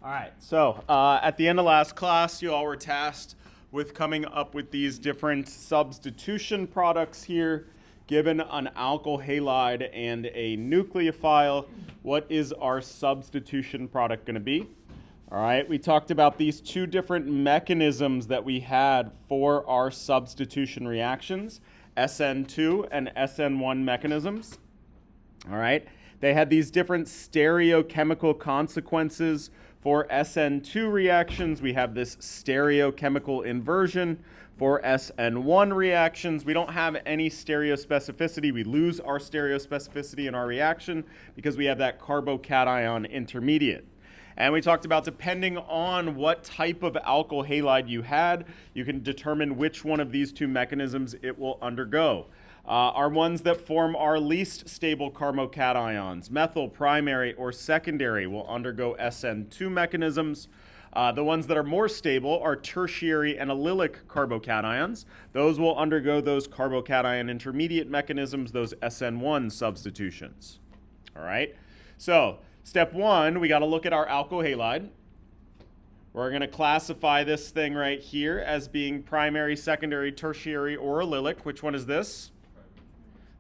All right, so at the end of last class, you all were tasked with coming up with these different substitution products here. Given an alkyl halide and a nucleophile, what is our substitution product going to be? All right, we talked about these two different mechanisms that we had for our substitution reactions, SN2 and SN1 mechanisms. All right, they had these different stereochemical consequences. For SN2 reactions, we have this stereochemical inversion. For SN1 reactions, we don't have any stereospecificity. We lose our stereospecificity in our reaction because we have that carbocation intermediate. And we talked about depending on what type of alkyl halide you had, you can determine which one of these two mechanisms it will undergo. Are ones that form our least stable carbocations, methyl primary or secondary, will undergo SN2 mechanisms. The ones that are more stable are tertiary and allylic carbocations. Those will undergo those carbocation intermediate mechanisms, those SN1 substitutions. All right, so step one, we got to look at our alkyl halide. We're going to classify this thing right here as being primary, secondary, tertiary, or allylic. Which one is this?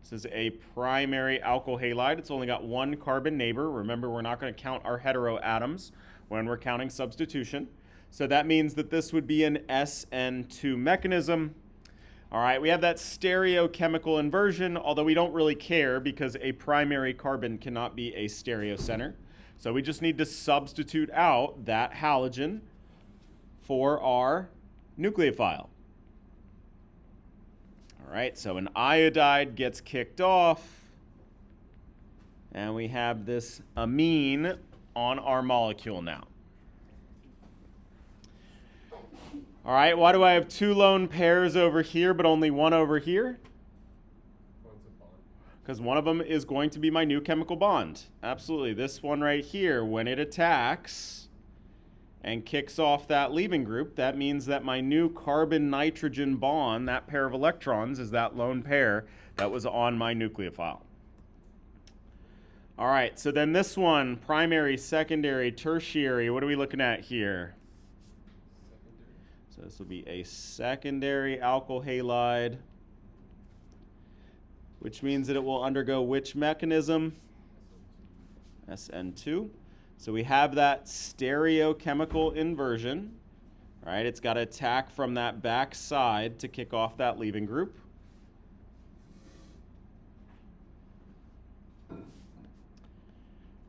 This is a primary alkyl halide. It's only got one carbon neighbor. Remember, we're not going to count our heteroatoms when we're counting substitution. So that means that this would be an SN2 mechanism. All right, we have that stereochemical inversion, although we don't really care because a primary carbon cannot be a stereocenter. So we just need to substitute out that halogen for our nucleophile. All right, so an iodide gets kicked off, and we have this amine on our molecule now. All right, why do I have two lone pairs over here but only one over here? Because one of them is going to be my new chemical bond. Absolutely, this one right here, when it attacks and kicks off that leaving group, that means that my new carbon-nitrogen bond, that pair of electrons, is that lone pair that was on my nucleophile. All right, so then this one, primary, secondary, tertiary, what are we looking at here? So this will be a secondary alkyl halide, which means that it will undergo which mechanism? SN2. So we have that stereochemical inversion, right? It's got to attack from that back side to kick off that leaving group.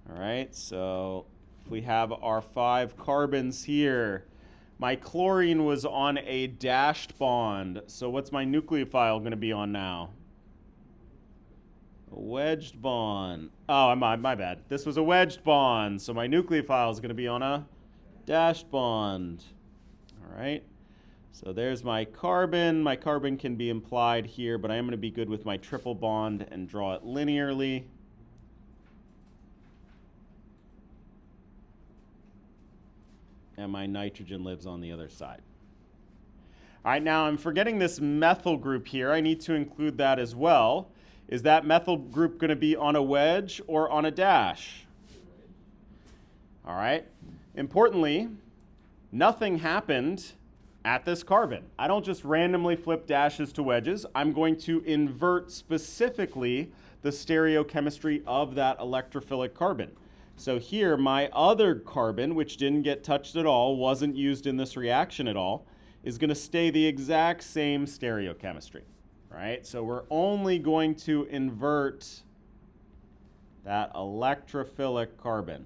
All right, so if we have our 5 carbons here, my chlorine was on a dashed bond. So what's my nucleophile going to be on now? A wedged bond. Oh, my bad. This was a wedged bond, so my nucleophile is going to be on a dashed bond. All right. So there's my carbon. My carbon can be implied here, but I am going to be good with my triple bond and draw it linearly. And my nitrogen lives on the other side. All right, now I'm forgetting this methyl group here. I need to include that as well. Is that methyl group going to be on a wedge or on a dash? All right. Importantly, nothing happened at this carbon. I don't just randomly flip dashes to wedges. I'm going to invert specifically the stereochemistry of that electrophilic carbon. So here, my other carbon, which didn't get touched at all, wasn't used in this reaction at all, is going to stay the exact same stereochemistry. Right? So we're only going to invert that electrophilic carbon.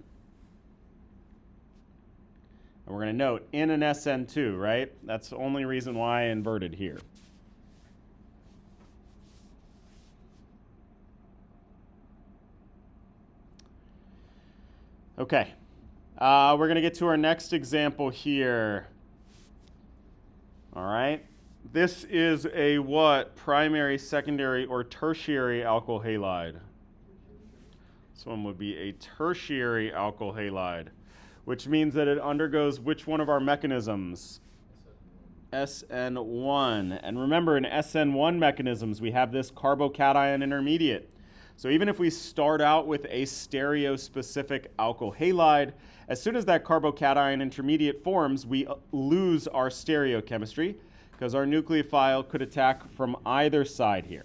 And we're going to note in an SN2, right? That's the only reason why I inverted here. Okay. We're going to get to our next example here. All right. This is a what? Primary, secondary, or tertiary alkyl halide? This one would be a tertiary alkyl halide, which means that it undergoes which one of our mechanisms? SN1. And remember, in SN1 mechanisms, we have this carbocation intermediate. So even if we start out with a stereospecific alkyl halide, as soon as that carbocation intermediate forms, we lose our stereochemistry because our nucleophile could attack from either side here.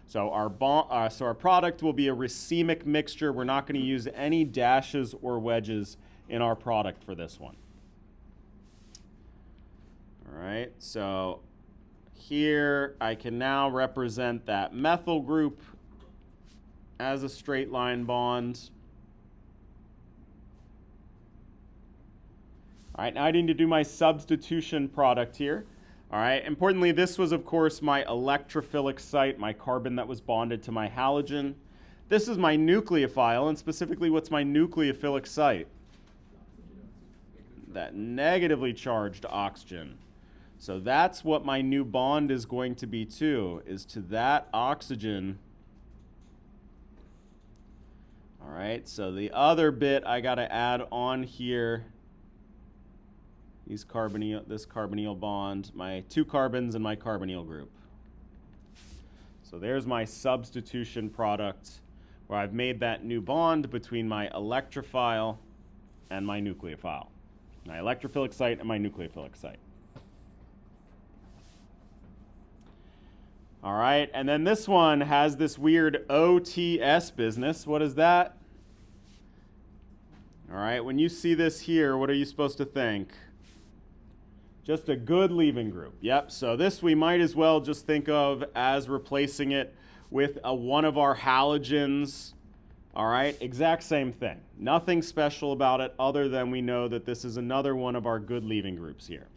So our product will be a racemic mixture. We're not going to use any dashes or wedges in our product for this one. All right, so here I can now represent that methyl group as a straight line bond. All right, now I need to do my substitution product here. All right, importantly, this was, of course, my electrophilic site, my carbon that was bonded to my halogen. This is my nucleophile, and specifically, what's my nucleophilic site? That negatively charged oxygen. So that's what my new bond is going to be to, is to that oxygen. All right, so the other bit I got to add on here, this carbonyl bond, my two carbons and my carbonyl group. So there's my substitution product where I've made that new bond between my electrophile and my nucleophile, my electrophilic site and my nucleophilic site. All right, and then this one has this weird OTS business. What is that? All right, when you see this here, what are you supposed to think? Just a good leaving group. Yep, so this we might as well just think of as replacing it with one of our halogens. All right, exact same thing. Nothing special about it other than we know that this is another one of our good leaving groups here.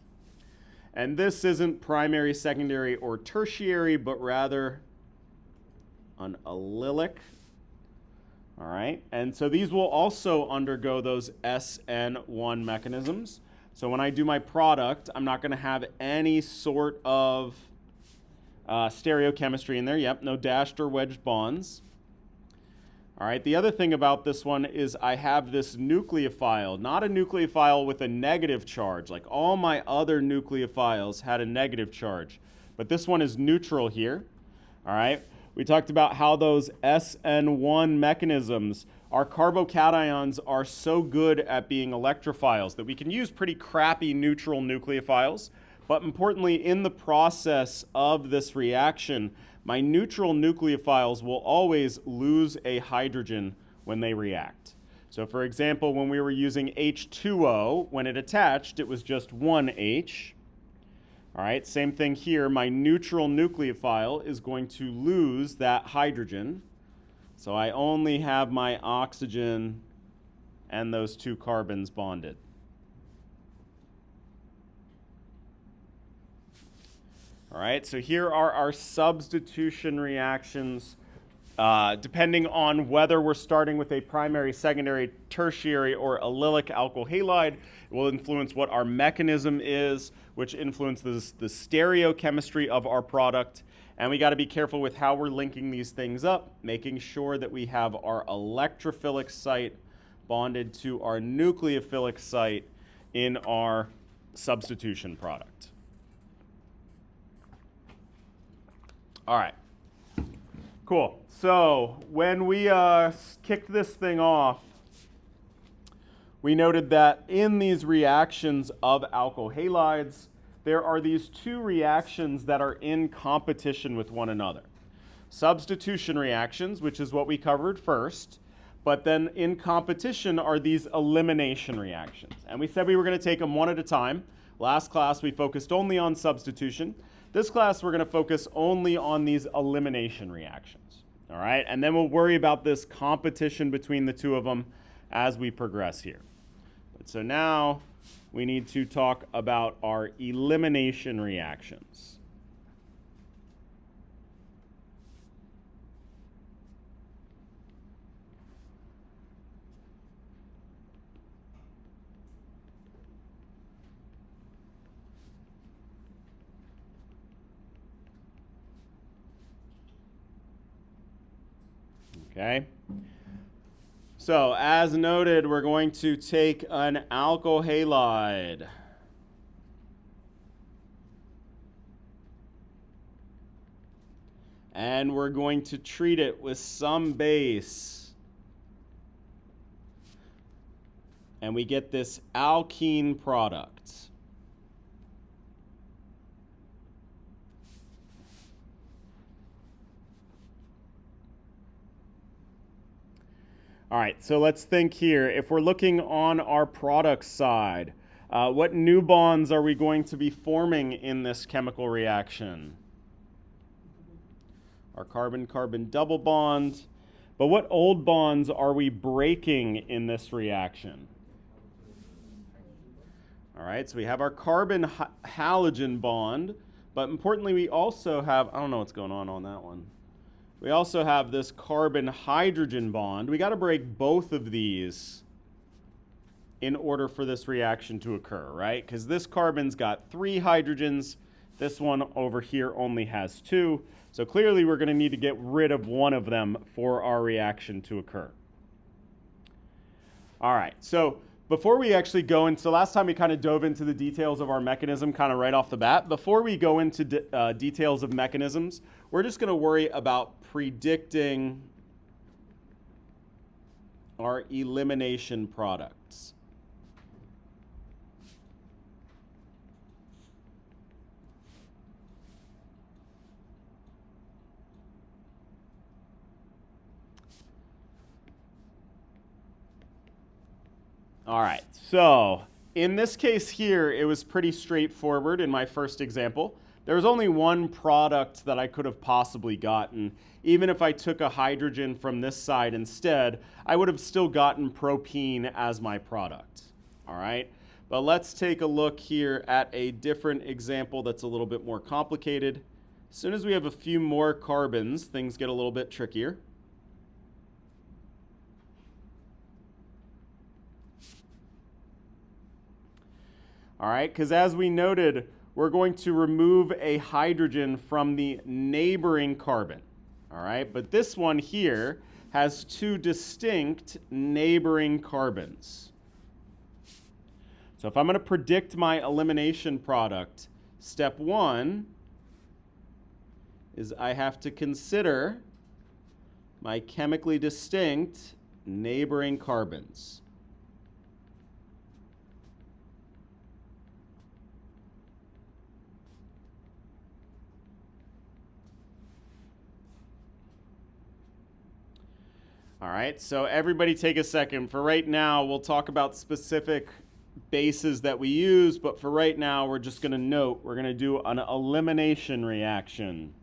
And this isn't primary, secondary, or tertiary, but rather an allylic. All right, and so these will also undergo those SN1 mechanisms. So when I do my product, I'm not going to have any sort of stereochemistry in there. Yep, no dashed or wedged bonds. All right, the other thing about this one is I have this nucleophile, not a nucleophile with a negative charge. Like all my other nucleophiles had a negative charge, but this one is neutral here. All right, we talked about how those SN1 mechanisms, our carbocations are so good at being electrophiles that we can use pretty crappy neutral nucleophiles. But importantly, in the process of this reaction, my neutral nucleophiles will always lose a hydrogen when they react. So for example, when we were using H2O, when it attached, it was just one H. All right, same thing here. My neutral nucleophile is going to lose that hydrogen. So I only have my oxygen and those two carbons bonded. All right, so here are our substitution reactions. Depending on whether we're starting with a primary, secondary, tertiary, or allylic alkyl halide, it will influence what our mechanism is, which influences the stereochemistry of our product. And we got to be careful with how we're linking these things up, making sure that we have our electrophilic site bonded to our nucleophilic site in our substitution product. All right, cool. So when we kicked this thing off, we noted that in these reactions of alkyl halides, there are these two reactions that are in competition with one another. Substitution reactions, which is what we covered first, but then in competition are these elimination reactions. And we said we were going to take them one at a time. Last class, we focused only on substitution. This class, we're going to focus only on these elimination reactions. All right, and then we'll worry about this competition between the two of them as we progress here. So now we need to talk about our elimination reactions. Okay. So as noted, we're going to take an alkyl halide. And we're going to treat it with some base. And we get this alkene product. All right, so let's think here. If we're looking on our product side, what new bonds are we going to be forming in this chemical reaction? Our carbon-carbon double bond. But what old bonds are we breaking in this reaction? All right, so we have our carbon halogen bond, but importantly we also have, I don't know what's going on that one. We also have this carbon hydrogen bond. We got to break both of these in order for this reaction to occur, right? Because this carbon's got 3 hydrogens. This one over here only has 2. So clearly we're going to need to get rid of one of them for our reaction to occur. All right, so before we actually go into, last time we kind of dove into the details of our mechanism kind of right off the bat. Before we go into details of mechanisms, we're just going to worry about predicting our elimination products. All right, so in this case here, it was pretty straightforward in my first example. There was only one product that I could have possibly gotten. Even if I took a hydrogen from this side instead, I would have still gotten propene as my product. All right, but let's take a look here at a different example that's a little bit more complicated. As soon as we have a few more carbons, things get a little bit trickier. All right, because as we noted, we're going to remove a hydrogen from the neighboring carbon. All right, but this one here has 2 distinct neighboring carbons. So if I'm going to predict my elimination product, step 1 is I have to consider my chemically distinct neighboring carbons. All right, so everybody take a second. For right now, we'll talk about specific bases that we use, but for right now, we're just going to note we're going to do an elimination reaction.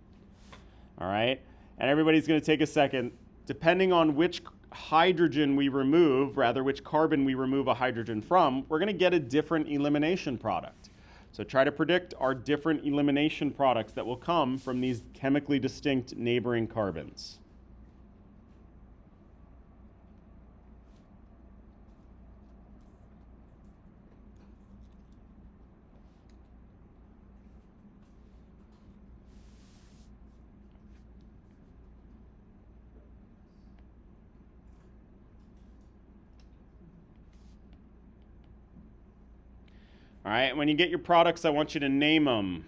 All right, and everybody's going to take a second. Depending on which hydrogen we remove, rather which carbon we remove a hydrogen from, we're going to get a different elimination product. So try to predict our different elimination products that will come from these chemically distinct neighboring carbons. All right, when you get your products, I want you to name them.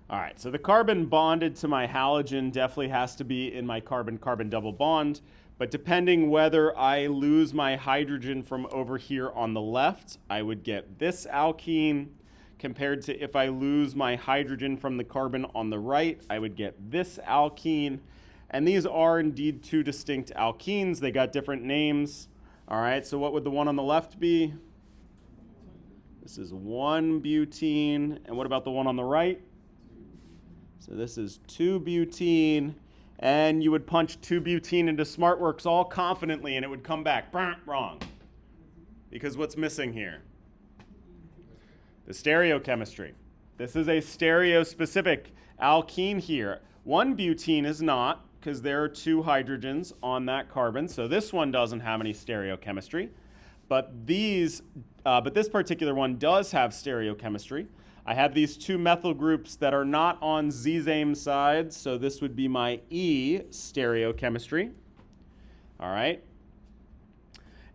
All right, so the carbon bonded to my halogen definitely has to be in my carbon-carbon double bond, but depending whether I lose my hydrogen from over here on the left, I would get this alkene, compared to if I lose my hydrogen from the carbon on the right, I would get this alkene. And these are indeed 2 distinct alkenes. They got different names. All right, so what would the one on the left be? This is 1-butene. And what about the one on the right? So this is 2-butene, and you would punch 2-butene into SmartWorks all confidently, and it would come back wrong. Because what's missing here? The stereochemistry. This is a stereospecific alkene here. One butene is not, because there are two hydrogens on that carbon, so this one doesn't have any stereochemistry. But this particular one does have stereochemistry. I have these two methyl groups that are not on zazame sides, so this would be my E stereochemistry. All right.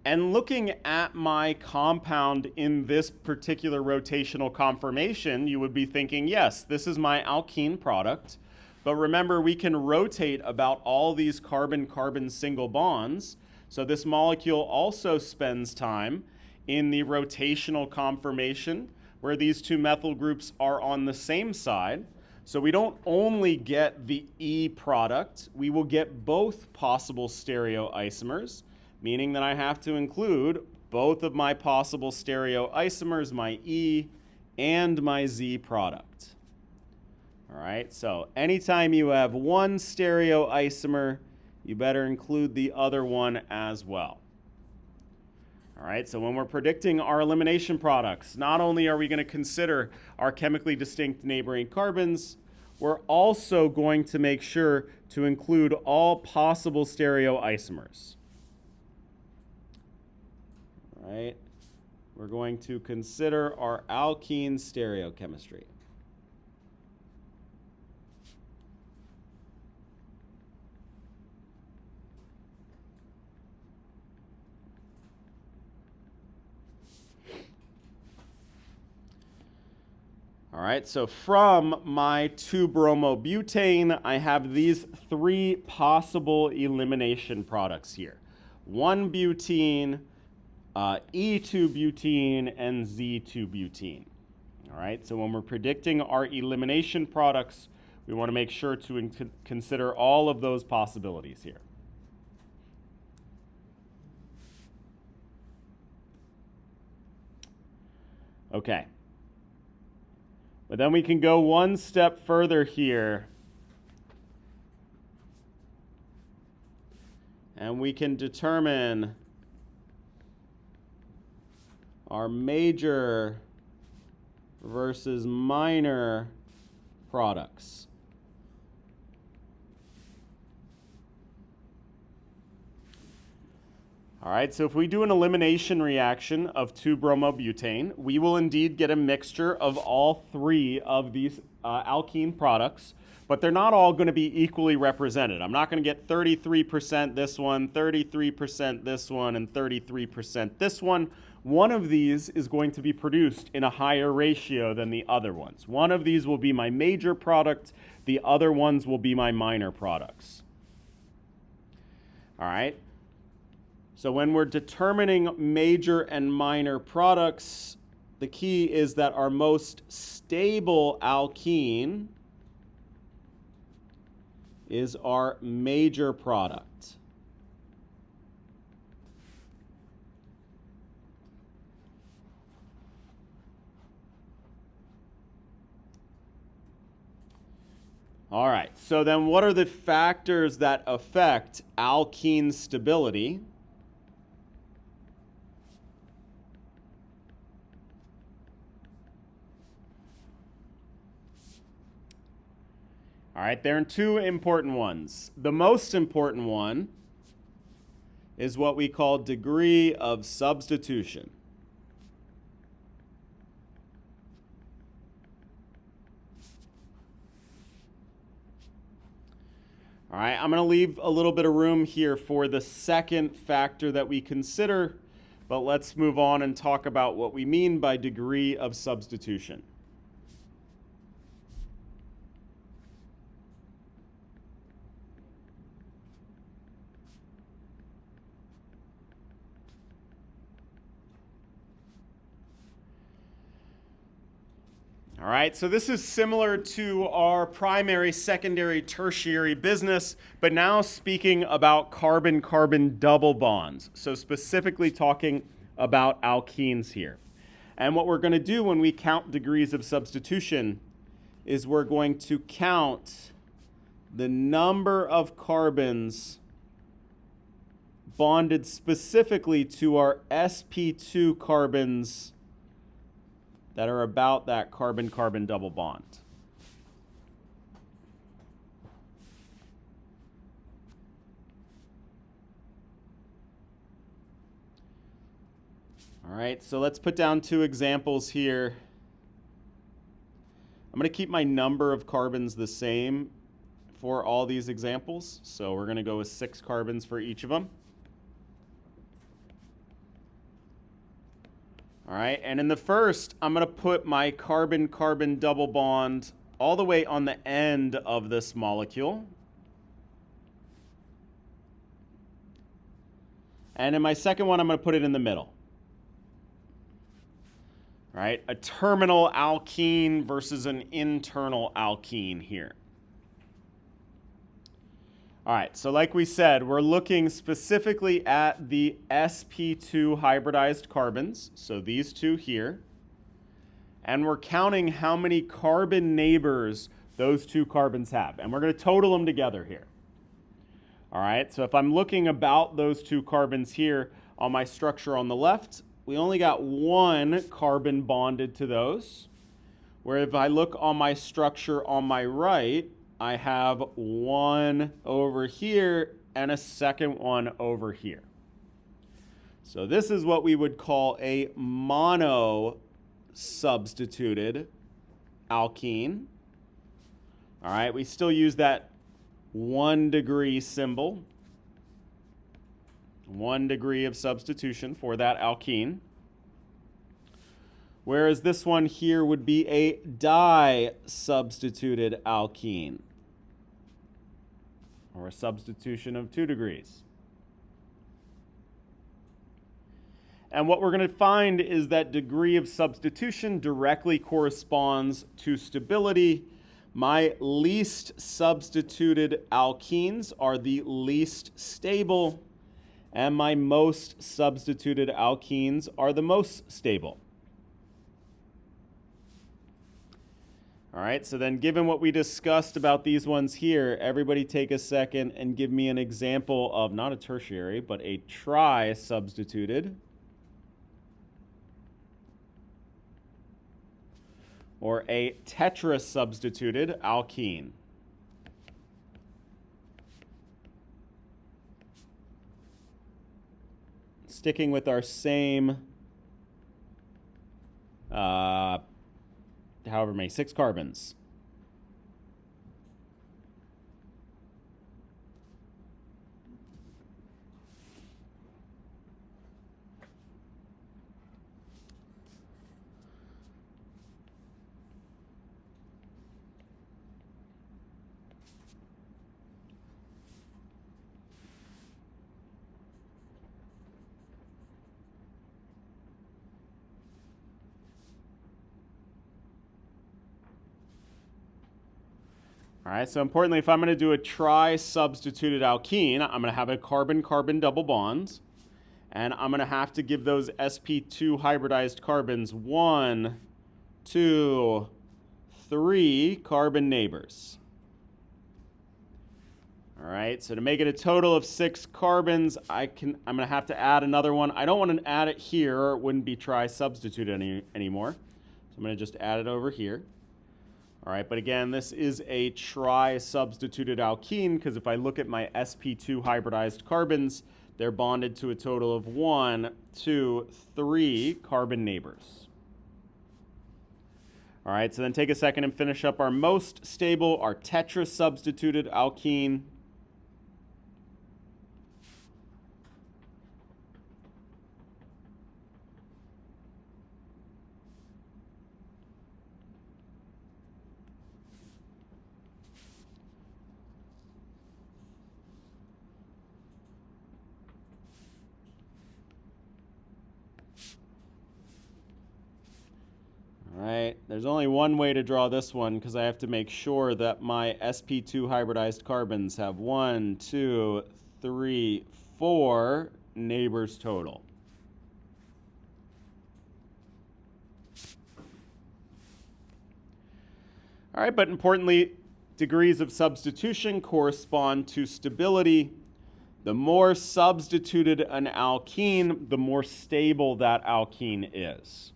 And looking at my compound in this particular rotational conformation, you would be thinking, yes, this is my alkene product. But remember, we can rotate about all these carbon-carbon single bonds. So this molecule also spends time in the rotational conformation where these two methyl groups are on the same side. So we don't only get the E product, we will get both possible stereoisomers, meaning that I have to include both of my possible stereoisomers, my E and my Z product. All right, so anytime you have one stereoisomer, you better include the other one as well. All right, so when we're predicting our elimination products, not only are we going to consider our chemically distinct neighboring carbons, we're also going to make sure to include all possible stereoisomers. All right, we're going to consider our alkene stereochemistry. All right, so from my 2-bromobutane, I have these three possible elimination products here. 1-butene, E2-butene, and Z2-butene. All right, so when we're predicting our elimination products, we want to make sure to consider all of those possibilities here. Okay. But then we can go one step further here. And we can determine our major versus minor products. All right, so if we do an elimination reaction of 2-bromobutane, we will indeed get a mixture of all three of these alkene products, but they're not all going to be equally represented. I'm not going to get 33% this one, 33% this one, and 33% this one. One of these is going to be produced in a higher ratio than the other ones. One of these will be my major product, the other ones will be my minor products. All right. So when we're determining major and minor products, the key is that our most stable alkene is our major product. All right, so then what are the factors that affect alkene stability? All right, there are two important ones. The most important one is what we call degree of substitution. All right, I'm going to leave a little bit of room here for the second factor that we consider, but let's move on and talk about what we mean by degree of substitution. All right, so this is similar to our primary, secondary, tertiary business, but now speaking about carbon-carbon double bonds. So specifically talking about alkenes here. And what we're going to do when we count degrees of substitution is we're going to count the number of carbons bonded specifically to our sp2 carbons that are about that carbon-carbon double bond. All right, so let's put down 2 examples here. I'm going to keep my number of carbons the same for all these examples. So we're going to go with 6 carbons for each of them. All right, and in the first, I'm going to put my carbon-carbon double bond all the way on the end of this molecule. And in my second one, I'm going to put it in the middle. All right, a terminal alkene versus an internal alkene here. All right, so like we said, we're looking specifically at the sp2 hybridized carbons, so these 2 here, and we're counting how many carbon neighbors those 2 carbons have, and we're going to total them together here. All right, so if I'm looking about those 2 carbons here on my structure on the left, we only got 1 carbon bonded to those, where if I look on my structure on my right, I have 1 over here and a second one over here. So this is what we would call a mono-substituted alkene. All right, we still use that 1 degree symbol. 1 degree of substitution for that alkene. Whereas this one here would be a di-substituted alkene, or a substitution of 2 degrees. And what we're going to find is that degree of substitution directly corresponds to stability. My least substituted alkenes are the least stable, and my most substituted alkenes are the most stable. All right, so then given what we discussed about these ones here, everybody take a second and give me an example of not a tertiary, but a tri-substituted or a tetra-substituted alkene. Sticking with our same, however many, 6 carbons. All right, so importantly, if I'm going to do a tri-substituted alkene, I'm going to have a carbon-carbon double bond, and I'm going to have to give those sp2 hybridized carbons 1, 2, 3 carbon neighbors. All right, so to make it a total of 6 carbons, I'm going to have to add another one. I don't want to add it here, or it wouldn't be tri-substituted anymore. So I'm going to just add it over here. All right, but again, this is a tri-substituted alkene because if I look at my sp2 hybridized carbons, they're bonded to a total of 1, 2, 3 carbon neighbors. All right, so then take a second and finish up our most stable, our tetra-substituted alkene. All right, there's only one way to draw this one because I have to make sure that my sp2 hybridized carbons have 1, 2, 3, 4 neighbors total. All right, but importantly, degrees of substitution correspond to stability. The more substituted an alkene, the more stable that alkene is.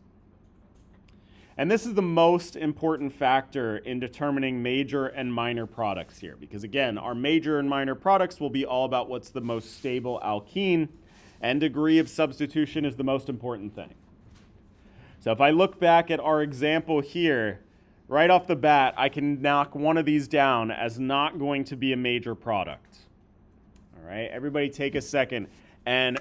And this is the most important factor in determining major and minor products here, because again, our major and minor products will be all about what's the most stable alkene, and degree of substitution is the most important thing. So if I look back at our example here, right off the bat, I can knock one of these down as not going to be a major product. All right, everybody take a second and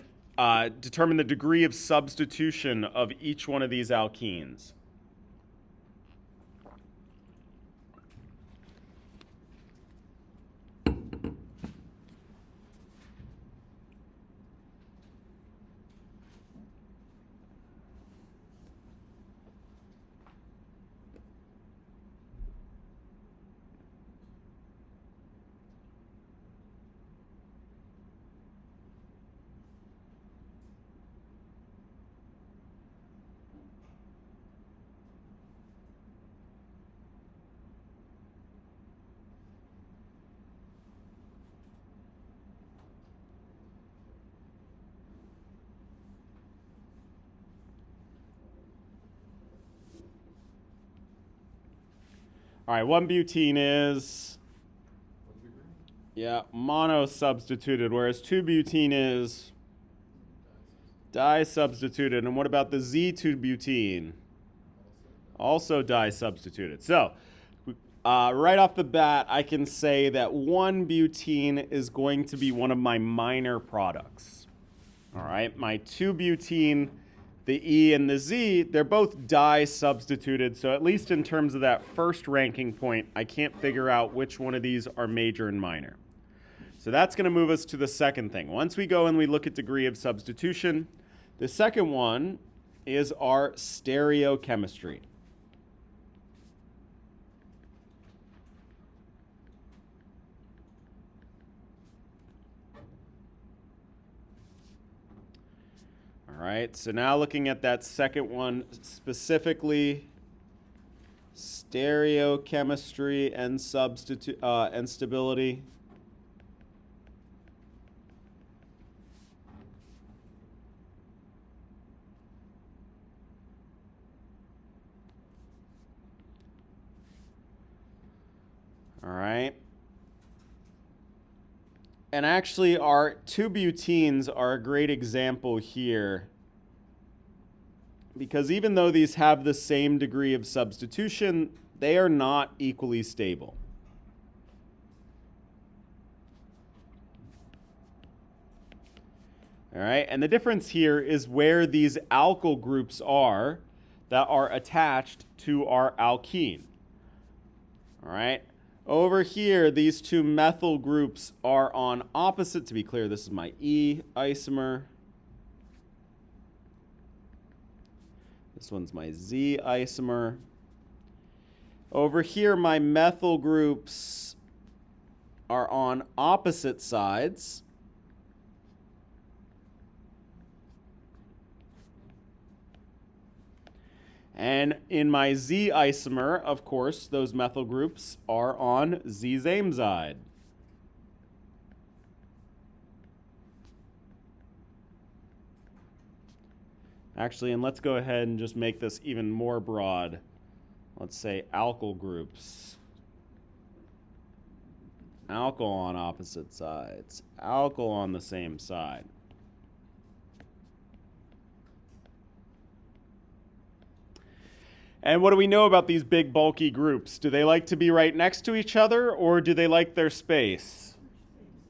determine the degree of substitution of each one of these alkenes. All right, 1-butene is, mono-substituted, whereas 2-butene is di-substituted. And what about the Z2-butene? Also di-substituted. So right off the bat, I can say that 1-butene is going to be one of my minor products. All right, my 2-butene, the E and the Z, they're both di-substituted, so at least in terms of that first ranking point, I can't figure out which one of these are major and minor. So that's going to move us to the second thing. Once we go and we look at degree of substitution, the second one is our stereochemistry. All right, so now looking at that second one specifically, stereochemistry and stability. All right. And actually, our 2-butenes are a great example here, because even though these have the same degree of substitution, they are not equally stable. All right, and the difference here is where these alkyl groups are that are attached to our alkene. All right. Over here, these two methyl groups are on opposite. To be clear, this is my E isomer. This one's my Z isomer. Over here, my methyl groups are on opposite sides. And in my Z isomer, of course, those methyl groups are on Z same side. Actually, and let's go ahead and just make this even more broad. Let's say alkyl groups. Alkyl on opposite sides. Alkyl on the same side. And what do we know about these big bulky groups? Do they like to be right next to each other, or do they like their space?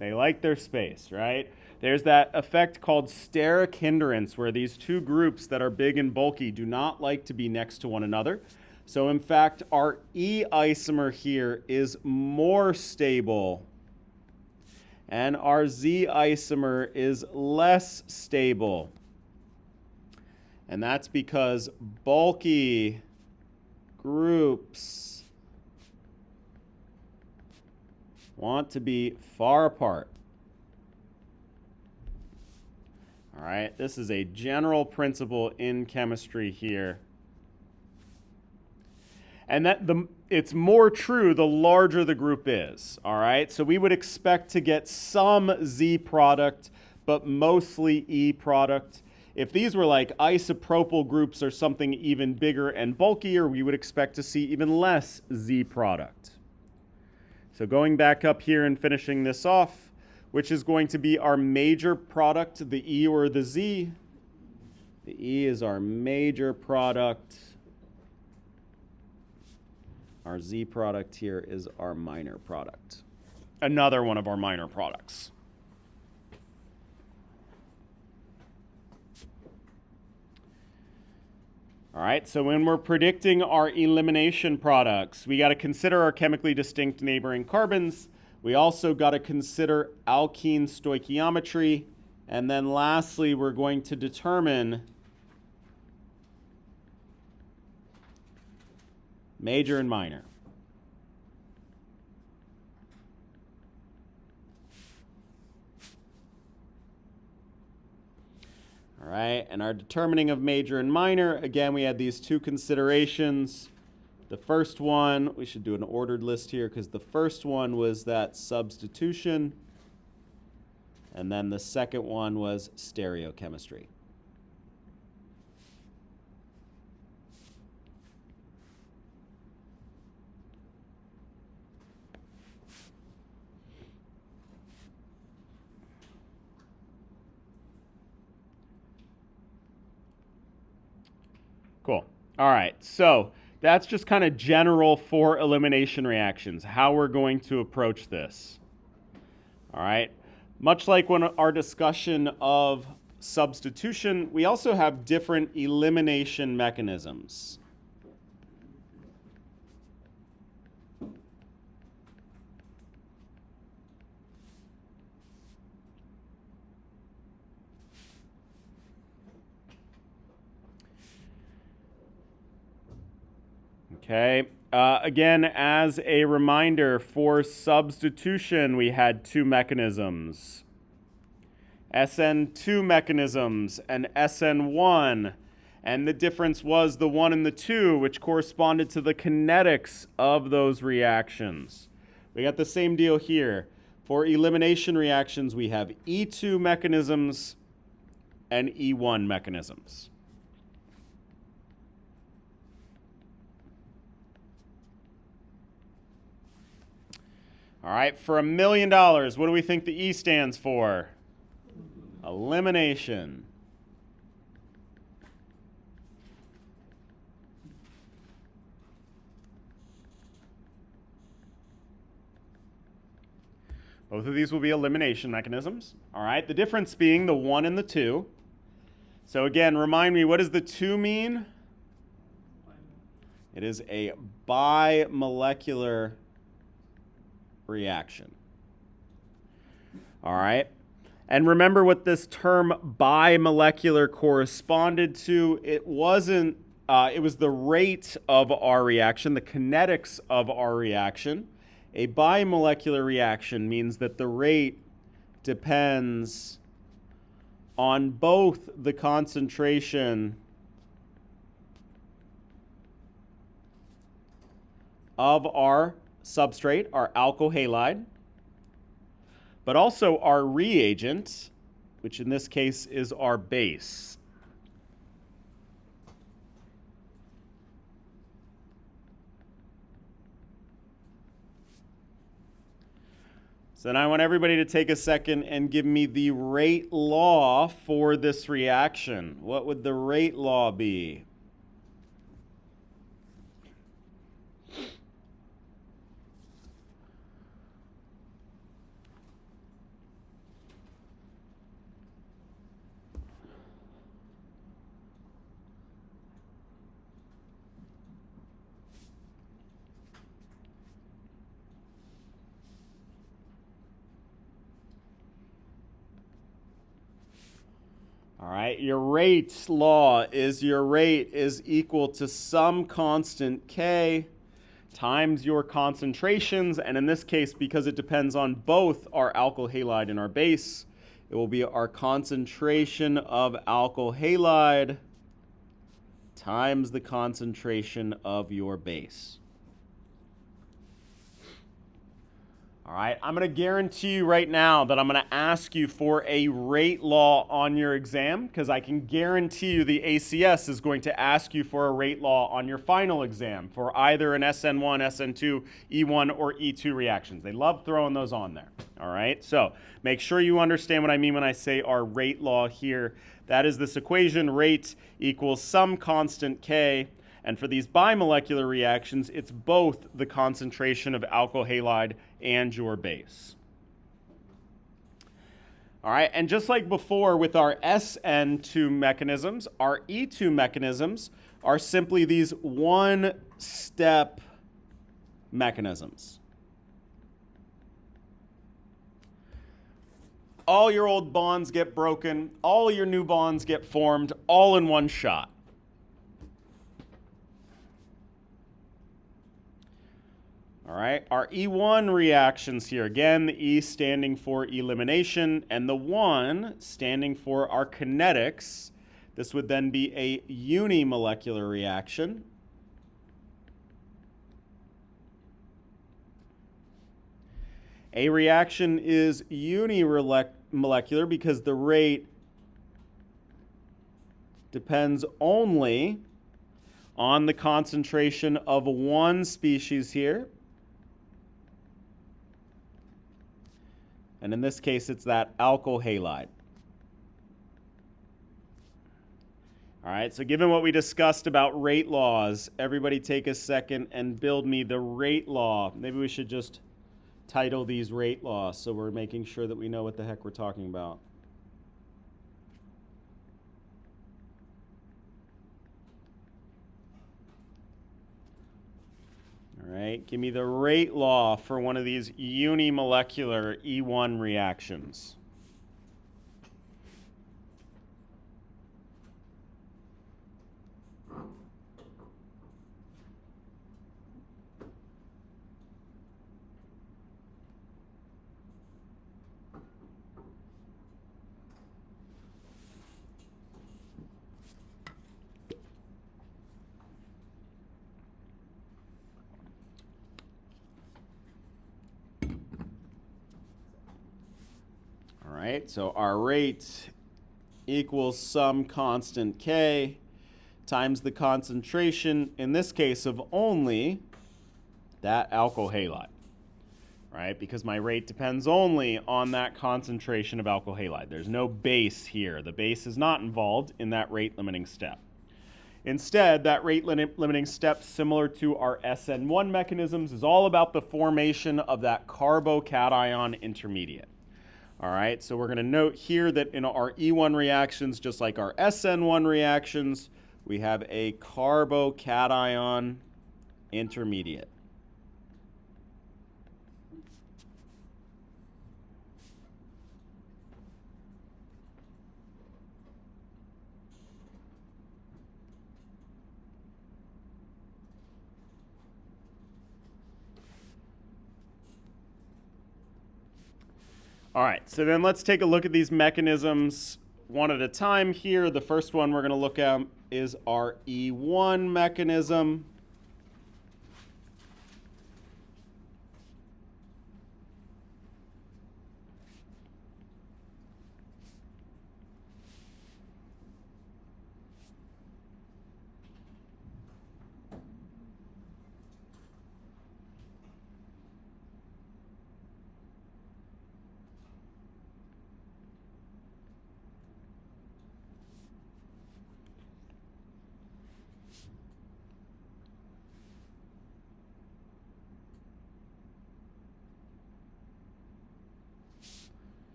They like their space, right? There's that effect called steric hindrance, where these two groups that are big and bulky do not like to be next to one another. So in fact, our E isomer here is more stable, and our Z isomer is less stable. And that's because bulky groups want to be far apart. All right, this is a general principle in chemistry here. And it's more true the larger the group is, all right? So we would expect to get some Z product, but mostly E product. If these were like isopropyl groups or something even bigger and bulkier, we would expect to see even less Z product. So going back up here and finishing this off, which is going to be our major product, the E or the Z. The E is our major product. Our Z product here is our minor product. Another one of our minor products. All right, so when we're predicting our elimination products, we got to consider our chemically distinct neighboring carbons. We also got to consider alkene stoichiometry. And then lastly, we're going to determine major and minor. All right, and our determining of major and minor, again, we had these two considerations. The first one, we should do an ordered list here because the first one was that substitution, and then the second one was stereochemistry. Cool. All right, so that's just kind of general for elimination reactions, how we're going to approach this. All right, much like when our discussion of substitution, we also have different elimination mechanisms. Okay, again, as a reminder, for substitution, we had two mechanisms. SN2 mechanisms and SN1. And the difference was the 1 and the 2, which corresponded to the kinetics of those reactions. We got the same deal here. For elimination reactions, we have E2 mechanisms and E1 mechanisms. All right, for $1 million, what do we think the E stands for? Elimination. Both of these will be elimination mechanisms. All right, the difference being the 1 and the 2. So again, remind me, what does the 2 mean? It is a bimolecular reaction. All right. And remember what this term bimolecular corresponded to. It was the rate of our reaction, the kinetics of our reaction. A bimolecular reaction means that the rate depends on both the concentration of our substrate, our alkyl halide, but also our reagent, which in this case is our base. So now I want everybody to take a second and give me the rate law for this reaction. What would the rate law be? All right, your rate law is your rate is equal to some constant K times your concentrations, and in this case, because it depends on both our alkyl halide and our base, it will be our concentration of alkyl halide times the concentration of your base. All right, I'm going to guarantee you right now that I'm going to ask you for a rate law on your exam, because I can guarantee you the ACS is going to ask you for a rate law on your final exam for either an SN1, SN2, E1, or E2 reactions. They love throwing those on there. All right, so make sure you understand what I mean when I say our rate law here. That is this equation, rate equals some constant K. And for these bimolecular reactions, it's both the concentration of alkyl halide and your base. All right, and just like before with our SN2 mechanisms, our E2 mechanisms are simply these one-step mechanisms. All your old bonds get broken, all your new bonds get formed, all in one shot. All right, our E1 reactions here, again, the E standing for elimination and the 1 standing for our kinetics. This would then be a unimolecular reaction. A reaction is unimolecular because the rate depends only on the concentration of one species here. And in this case, it's that alkyl halide. All right, so given what we discussed about rate laws, everybody take a second and build me the rate law. Maybe we should just title these rate laws so we're making sure that we know what the heck we're talking about. All right, give me the rate law for one of these unimolecular E1 reactions. All right, so our rate equals some constant K times the concentration, in this case, of only that alkyl halide, right? Because my rate depends only on that concentration of alkyl halide. There's no base here. The base is not involved in that rate limiting step. Instead, that rate limiting step, similar to our SN1 mechanisms, is all about the formation of that carbocation intermediate. All right, so we're going to note here that in our E1 reactions, just like our SN1 reactions, we have a carbocation intermediate. All right, so then let's take a look at these mechanisms one at a time here. The first one we're going to look at is our E1 mechanism.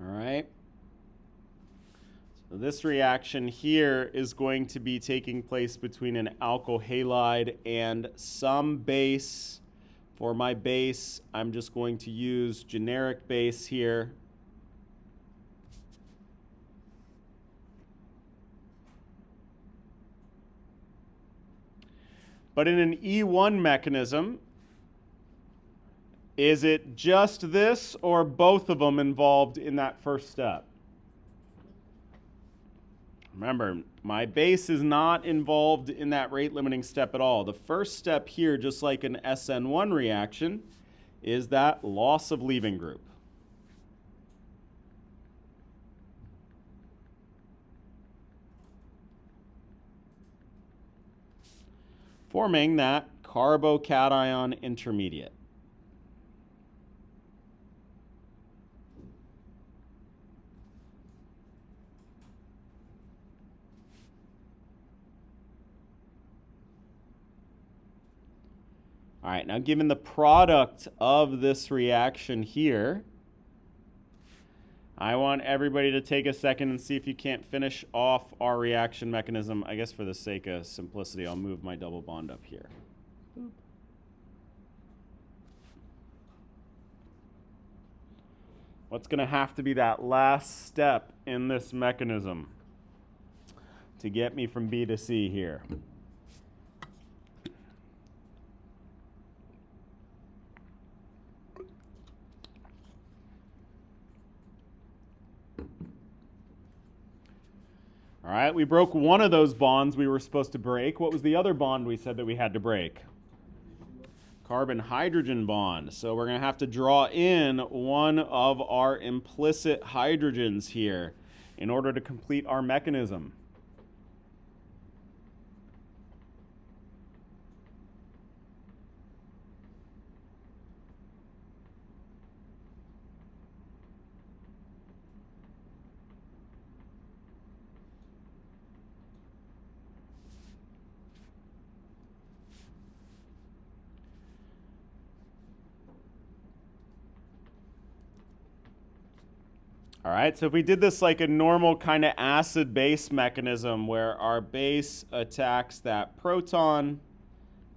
All right. So this reaction here is going to be taking place between an alkyl halide and some base. For my base, I'm just going to use generic base here. But in an E1 mechanism, is it just this or both of them involved in that first step? Remember, my base is not involved in that rate limiting step at all. The first step here, just like an SN1 reaction, is that loss of leaving group. Forming that carbocation intermediate. All right, now given the product of this reaction here, I want everybody to take a second and see if you can't finish off our reaction mechanism. I guess for the sake of simplicity, I'll move my double bond up here. What's going to have to be that last step in this mechanism to get me from B to C here? All right, we broke one of those bonds we were supposed to break. What was the other bond we said that we had to break? Carbon-hydrogen bond. So we're going to have to draw in one of our implicit hydrogens here in order to complete our mechanism. All right, so if we did this like a normal kind of acid-base mechanism where our base attacks that proton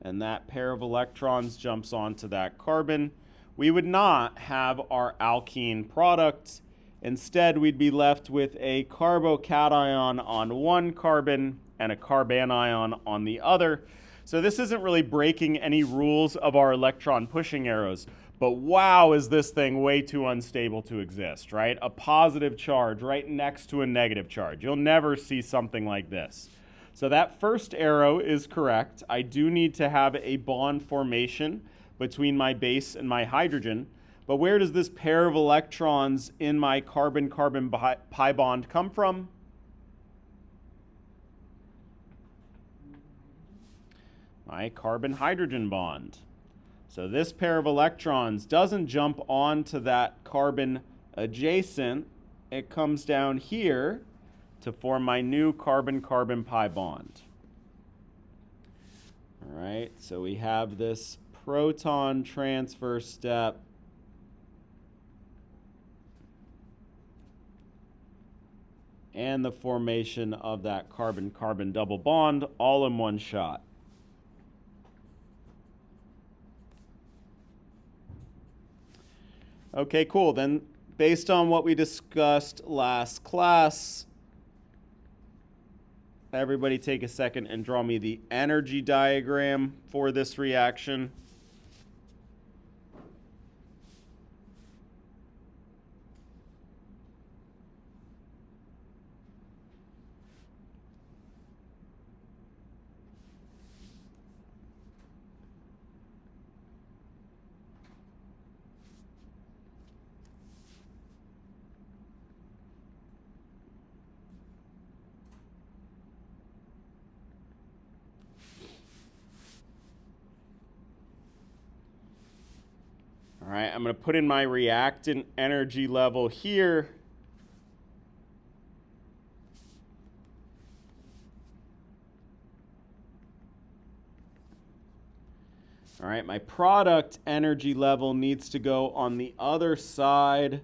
and that pair of electrons jumps onto that carbon, we would not have our alkene product. Instead, we'd be left with a carbocation on one carbon and a carbanion on the other. So this isn't really breaking any rules of our electron pushing arrows. But wow, is this thing way too unstable to exist, right? A positive charge right next to a negative charge. You'll never see something like this. So that first arrow is correct. I do need to have a bond formation between my base and my hydrogen. But where does this pair of electrons in my carbon-carbon pi bond come from? My carbon-hydrogen bond. So this pair of electrons doesn't jump onto that carbon adjacent. It comes down here to form my new carbon-carbon pi bond. All right, so we have this proton transfer step. And the formation of that carbon-carbon double bond all in one shot. Okay, cool. Then based on what we discussed last class, everybody take a second and draw me the energy diagram for this reaction. All right, I'm going to put in my reactant energy level here. All right, my product energy level needs to go on the other side.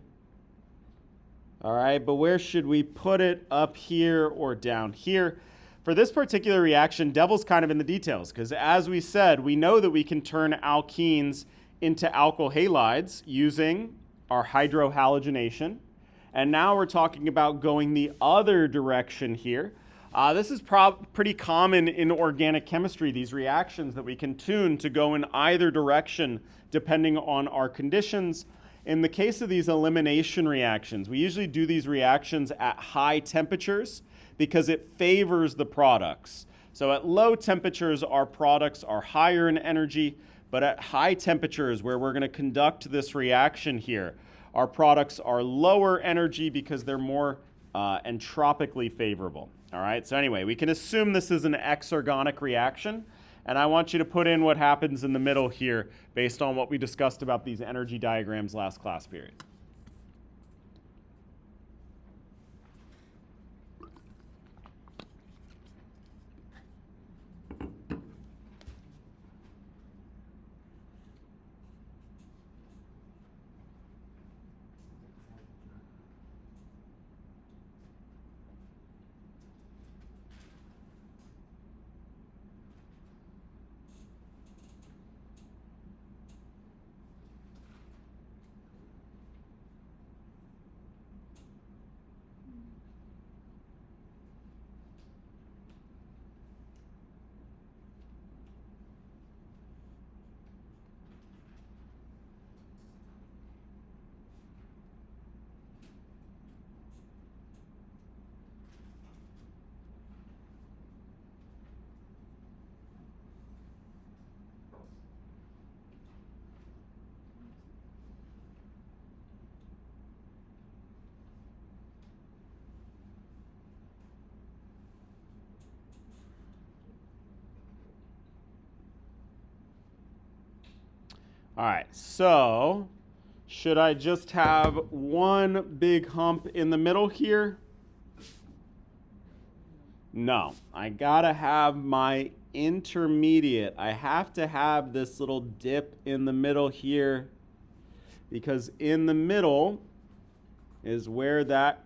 All right, but where should we put it? Up here or down here? For this particular reaction, devil's kind of in the details, because as we said, we know that we can turn alkenes into alkyl halides using our hydrohalogenation. And now we're talking about going the other direction here. This is pretty common in organic chemistry, these reactions that we can tune to go in either direction depending on our conditions. In the case of these elimination reactions, we usually do these reactions at high temperatures because it favors the products. So at low temperatures, our products are higher in energy. But at high temperatures where we're going to conduct this reaction here, our products are lower energy because they're more entropically favorable. All right, so anyway, we can assume this is an exergonic reaction, and I want you to put in what happens in the middle here based on what we discussed about these energy diagrams last class period. All right, so should I just have one big hump in the middle here? No, I gotta have my intermediate. I have to have this little dip in the middle here because in the middle is where that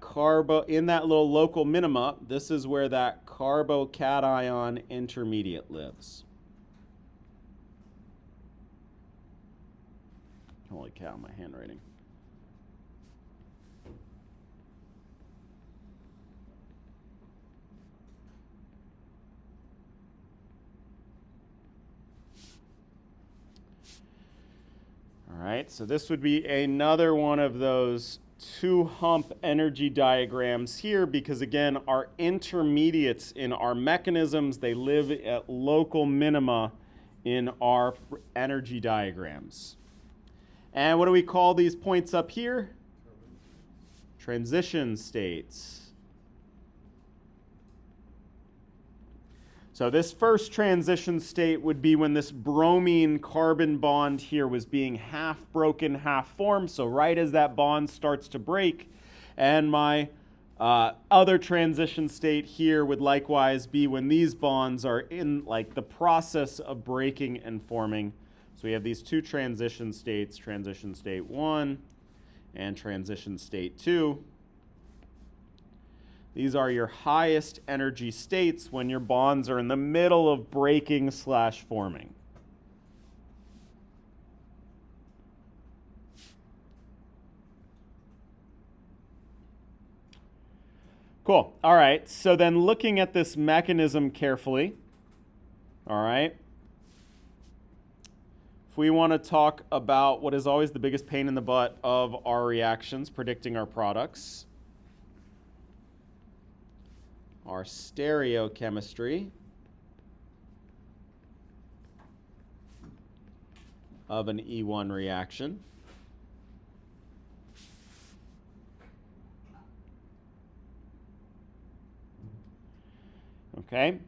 in that little local minima, this is where that carbocation intermediate lives. Holy cow, my handwriting. All right, so this would be another one of those two hump energy diagrams here because again, our intermediates in our mechanisms, they live at local minima in our energy diagrams. And what do we call these points up here? Transition states. So this first transition state would be when this bromine carbon bond here was being half broken, half formed. So right as that bond starts to break, and my other transition state here would likewise be when these bonds are in like the process of breaking and forming. So we have these two transition states, transition state 1 and transition state 2. These are your highest energy states when your bonds are in the middle of breaking / forming. Cool. All right. So then looking at this mechanism carefully, all right, if we want to talk about what is always the biggest pain in the butt of our reactions, predicting our products, our stereochemistry of an E1 reaction. Okay.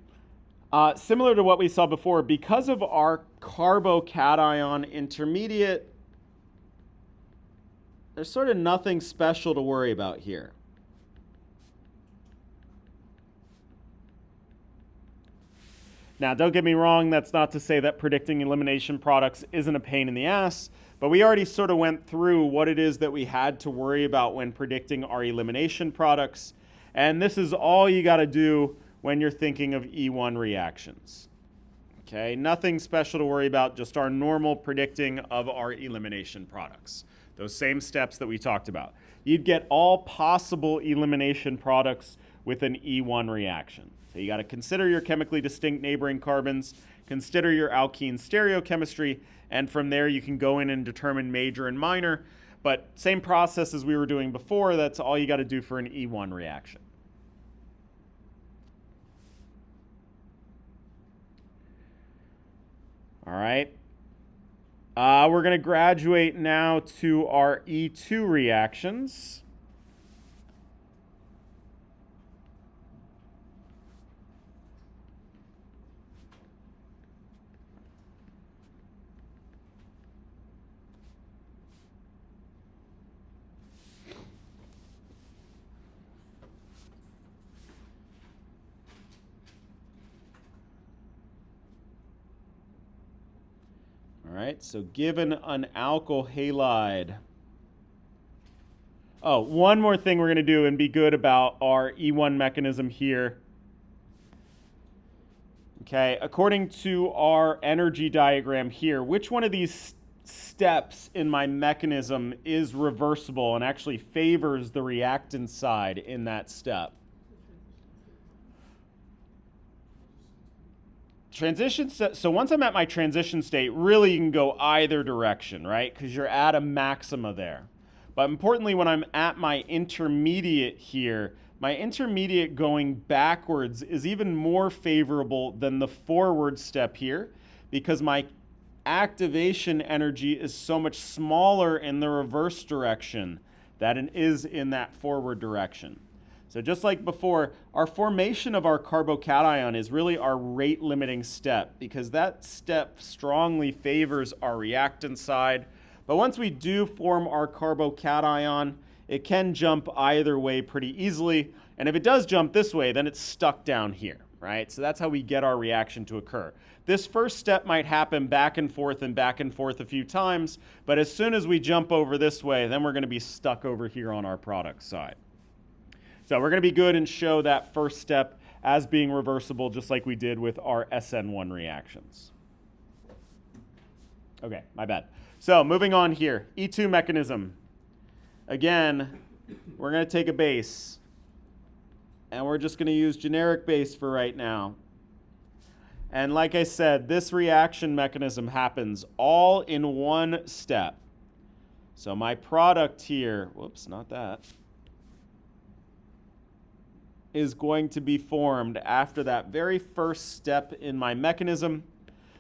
Similar to what we saw before, because of our carbocation intermediate, there's sort of nothing special to worry about here. Now, don't get me wrong, that's not to say that predicting elimination products isn't a pain in the ass, but we already sort of went through what it is that we had to worry about when predicting our elimination products, and this is all you got to do when you're thinking of E1 reactions. Okay, nothing special to worry about, just our normal predicting of our elimination products. Those same steps that we talked about. You'd get all possible elimination products with an E1 reaction. So you got to consider your chemically distinct neighboring carbons, consider your alkene stereochemistry, and from there you can go in and determine major and minor. But same process as we were doing before, that's all you got to do for an E1 reaction. All right. We're going to graduate now to our E2 reactions. All right, so given an alkyl halide. Oh, one more thing we're going to do and be good about our E1 mechanism here. Okay, according to our energy diagram here, which one of these steps in my mechanism is reversible and actually favors the reactant side in that step? Transition, so once I'm at my transition state, really you can go either direction, right? Because you're at a maxima there. But importantly, when I'm at my intermediate here, my intermediate going backwards is even more favorable than the forward step here because my activation energy is so much smaller in the reverse direction than it is in that forward direction. So just like before, our formation of our carbocation is really our rate limiting step because that step strongly favors our reactant side. But once we do form our carbocation, it can jump either way pretty easily. And if it does jump this way, then it's stuck down here, right? So that's how we get our reaction to occur. This first step might happen back and forth a few times, but as soon as we jump over this way, then we're going to be stuck over here on our product side. So we're going to be good and show that first step as being reversible, just like we did with our SN1 reactions. Okay, my bad. So moving on here, E2 mechanism. Again, we're going to take a base, and we're just going to use generic base for right now. And like I said, this reaction mechanism happens all in one step. So my product here, whoops, not that, is going to be formed after that very first step in my mechanism.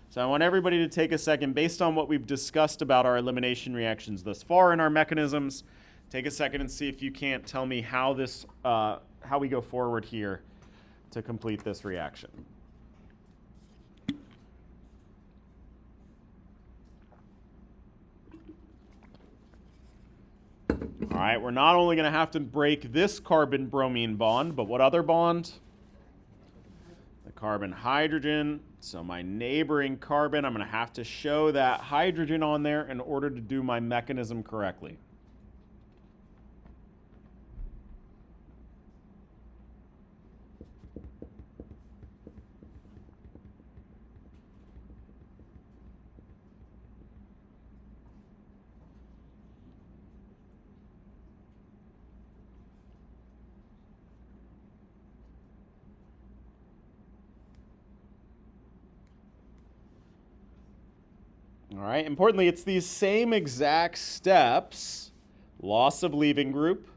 So I want everybody to take a second, based on what we've discussed about our elimination reactions thus far in our mechanisms, take a second and see if you can't tell me how we go forward here to complete this reaction. All right, we're not only going to have to break this carbon-bromine bond, but what other bond? The carbon-hydrogen. So my neighboring carbon, I'm going to have to show that hydrogen on there in order to do my mechanism correctly. All right, importantly, it's these same exact steps, loss of leaving group,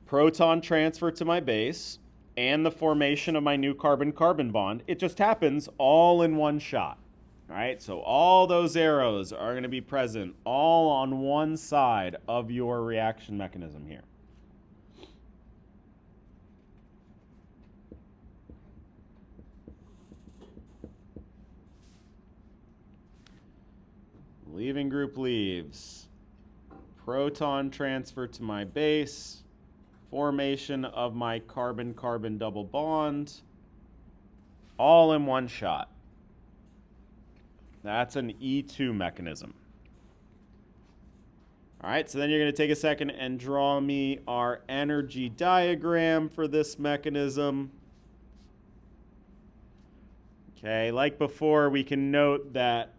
proton transfer to my base, and the formation of my new carbon-carbon bond. It just happens all in one shot. All right, so all those arrows are going to be present all on one side of your reaction mechanism here. Leaving group leaves, proton transfer to my base, formation of my carbon-carbon double bond, all in one shot. That's an E2 mechanism. All right, so then you're going to take a second and draw me our energy diagram for this mechanism. Okay, like before, we can note that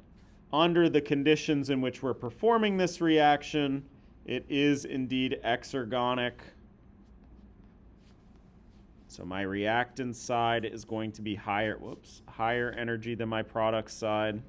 under the conditions in which we're performing this reaction, it is indeed exergonic. So my reactant side is going to be higher energy than my product side.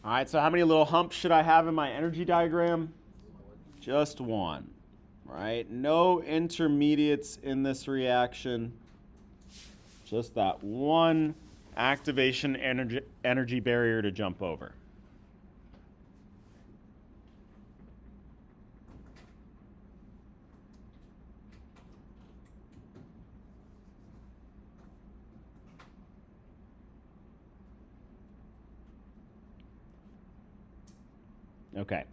All right, so how many little humps should I have in my energy diagram? Just one, right? No intermediates in this reaction. Just that one activation energy barrier to jump over. Okay,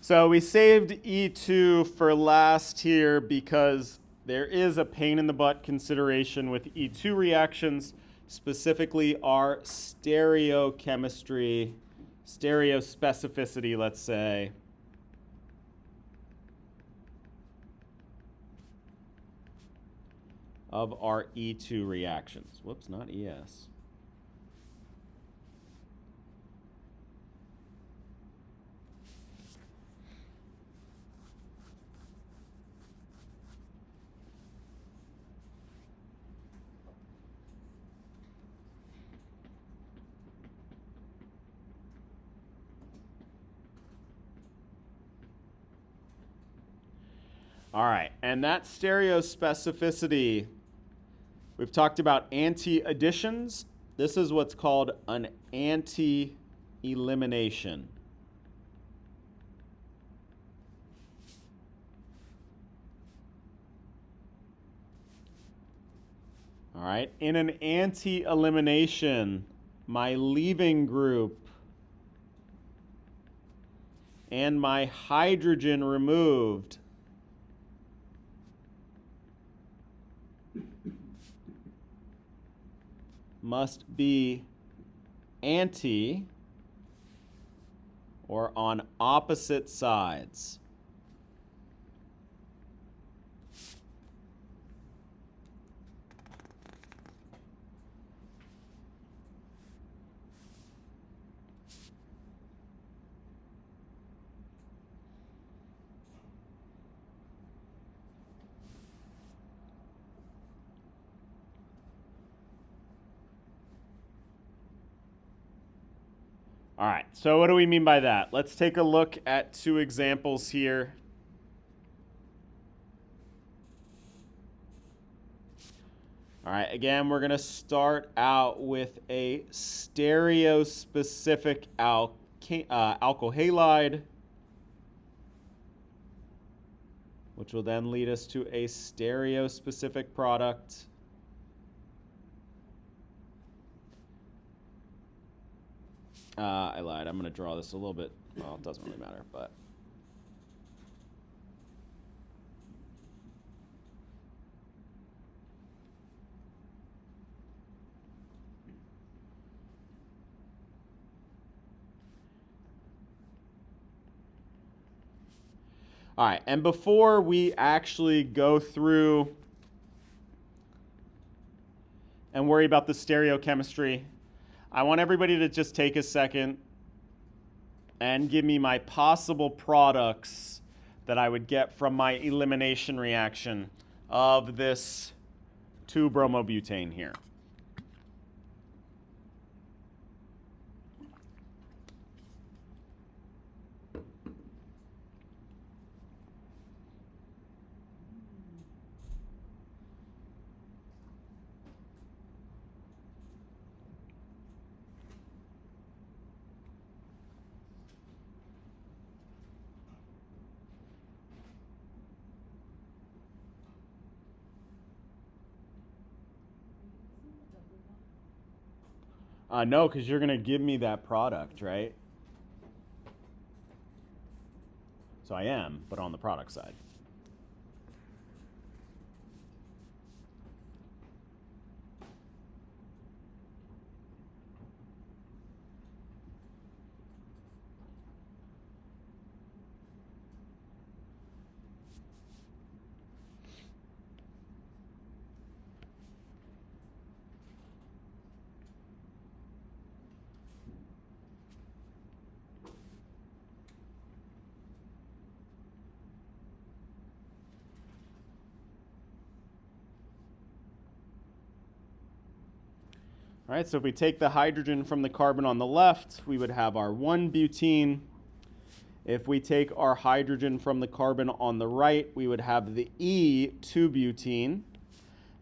so we saved E2 for last here because there is a pain in the butt consideration with E2 reactions, specifically our stereochemistry, stereospecificity, let's say. Of our E2 reactions. Whoops, not ES. All right, and that stereospecificity, we've talked about anti-additions. This is what's called an anti-elimination. All right, in an anti-elimination, my leaving group and my hydrogen removed must be anti or on opposite sides. All right, so what do we mean by that? Let's take a look at two examples here. All right, again, we're going to start out with a stereospecific alkyl halide, which will then lead us to a stereospecific product. I lied. I'm going to draw this a little bit. Well, it doesn't really matter, but. All right, and before we actually go through and worry about the stereochemistry, I want everybody to just take a second and give me my possible products that I would get from my elimination reaction of this 2-bromobutane here. No, because you're going to give me that product, right? So I am, but on the product side. All right, so if we take the hydrogen from the carbon on the left, we would have our 1-butene. If we take our hydrogen from the carbon on the right, we would have the E2-butene.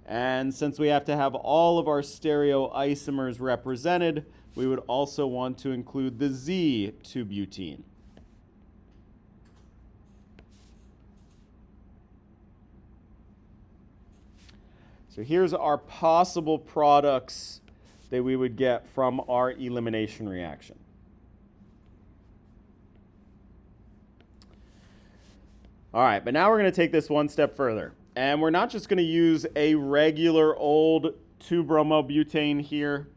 And since we have to have all of our stereoisomers represented, we would also want to include the Z2-butene. So here's our possible products that we would get from our elimination reaction. All right, but now we're going to take this one step further. And we're not just going to use a regular old 2-bromobutane here,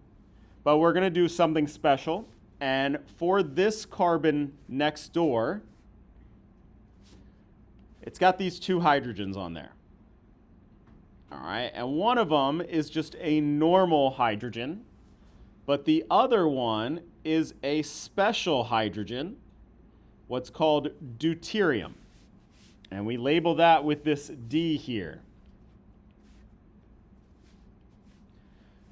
but we're going to do something special. And for this carbon next door, it's got these 2 hydrogens on there. All right, and one of them is just a normal hydrogen, but the other one is a special hydrogen, what's called deuterium. And we label that with this D here.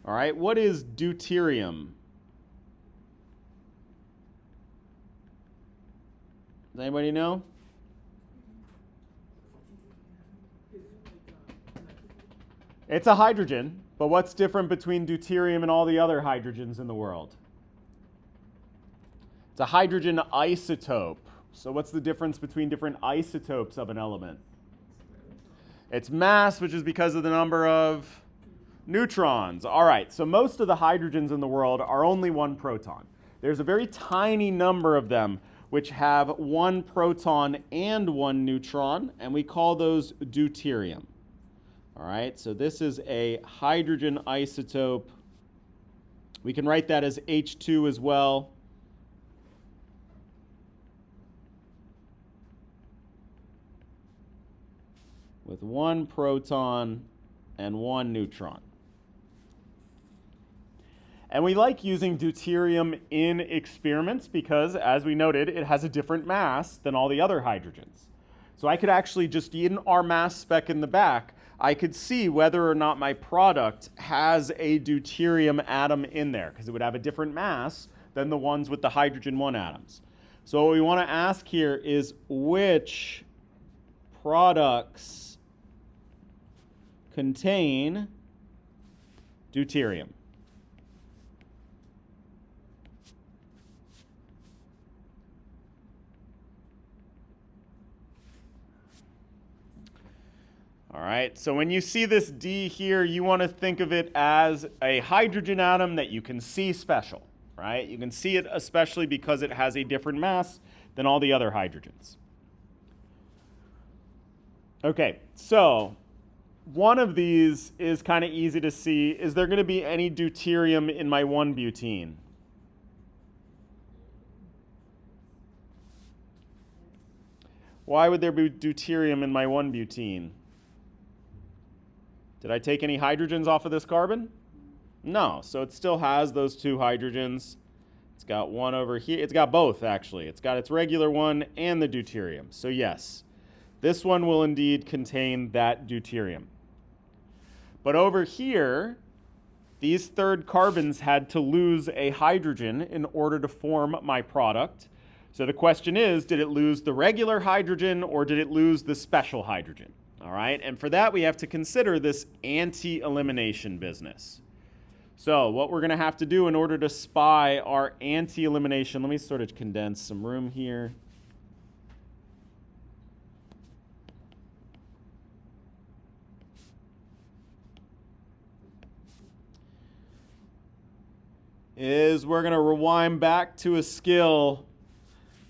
All right, what is deuterium? Does anybody know? It's a hydrogen, but what's different between deuterium and all the other hydrogens in the world? It's a hydrogen isotope. So what's the difference between different isotopes of an element? It's mass, which is because of the number of neutrons. All right, so most of the hydrogens in the world are only 1 proton. There's a very tiny number of them which have 1 proton and 1 neutron, and we call those deuterium. All right, so this is a hydrogen isotope. We can write that as H2 as well. With 1 proton and 1 neutron. And we like using deuterium in experiments because, as we noted, it has a different mass than all the other hydrogens. So I could actually just, in our mass spec in the back, I could see whether or not my product has a deuterium atom in there, because it would have a different mass than the ones with the hydrogen 1 atoms. So what we want to ask here is which products contain deuterium? All right, so when you see this D here, you want to think of it as a hydrogen atom that you can see special, right? You can see it especially because it has a different mass than all the other hydrogens. Okay, so one of these is kind of easy to see. Is there going to be any deuterium in my 1-butene? Why would there be deuterium in my 1-butene? Did I take any hydrogens off of this carbon? No, so it still has those 2 hydrogens. It's got one over here. It's got both, actually. It's got its regular one and the deuterium. So yes, this one will indeed contain that deuterium. But over here, these 3rd carbons had to lose a hydrogen in order to form my product. So the question is, did it lose the regular hydrogen or did it lose the special hydrogen? All right, and for that we have to consider this anti-elimination business. So what we're going to have to do in order to spy our anti-elimination, let me sort of condense some room here. Is we're going to rewind back to a skill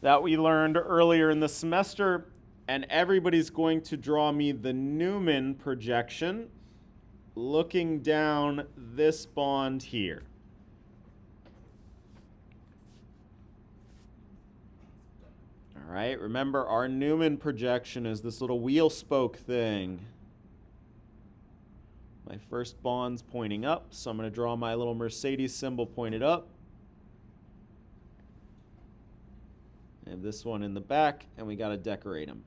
that we learned earlier in the semester, and everybody's going to draw me the Newman projection looking down this bond here. All right, remember our Newman projection is this little wheel spoke thing. My first bond's pointing up, so I'm going to draw my little Mercedes symbol pointed up. I have this one in the back, and we got to decorate them.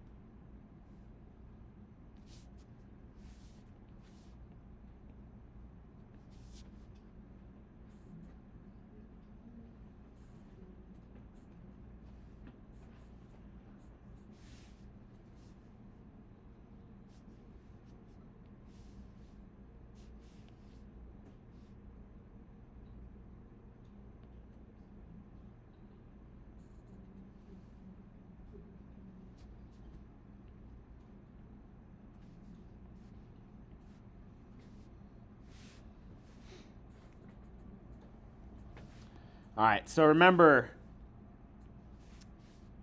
All right, so remember,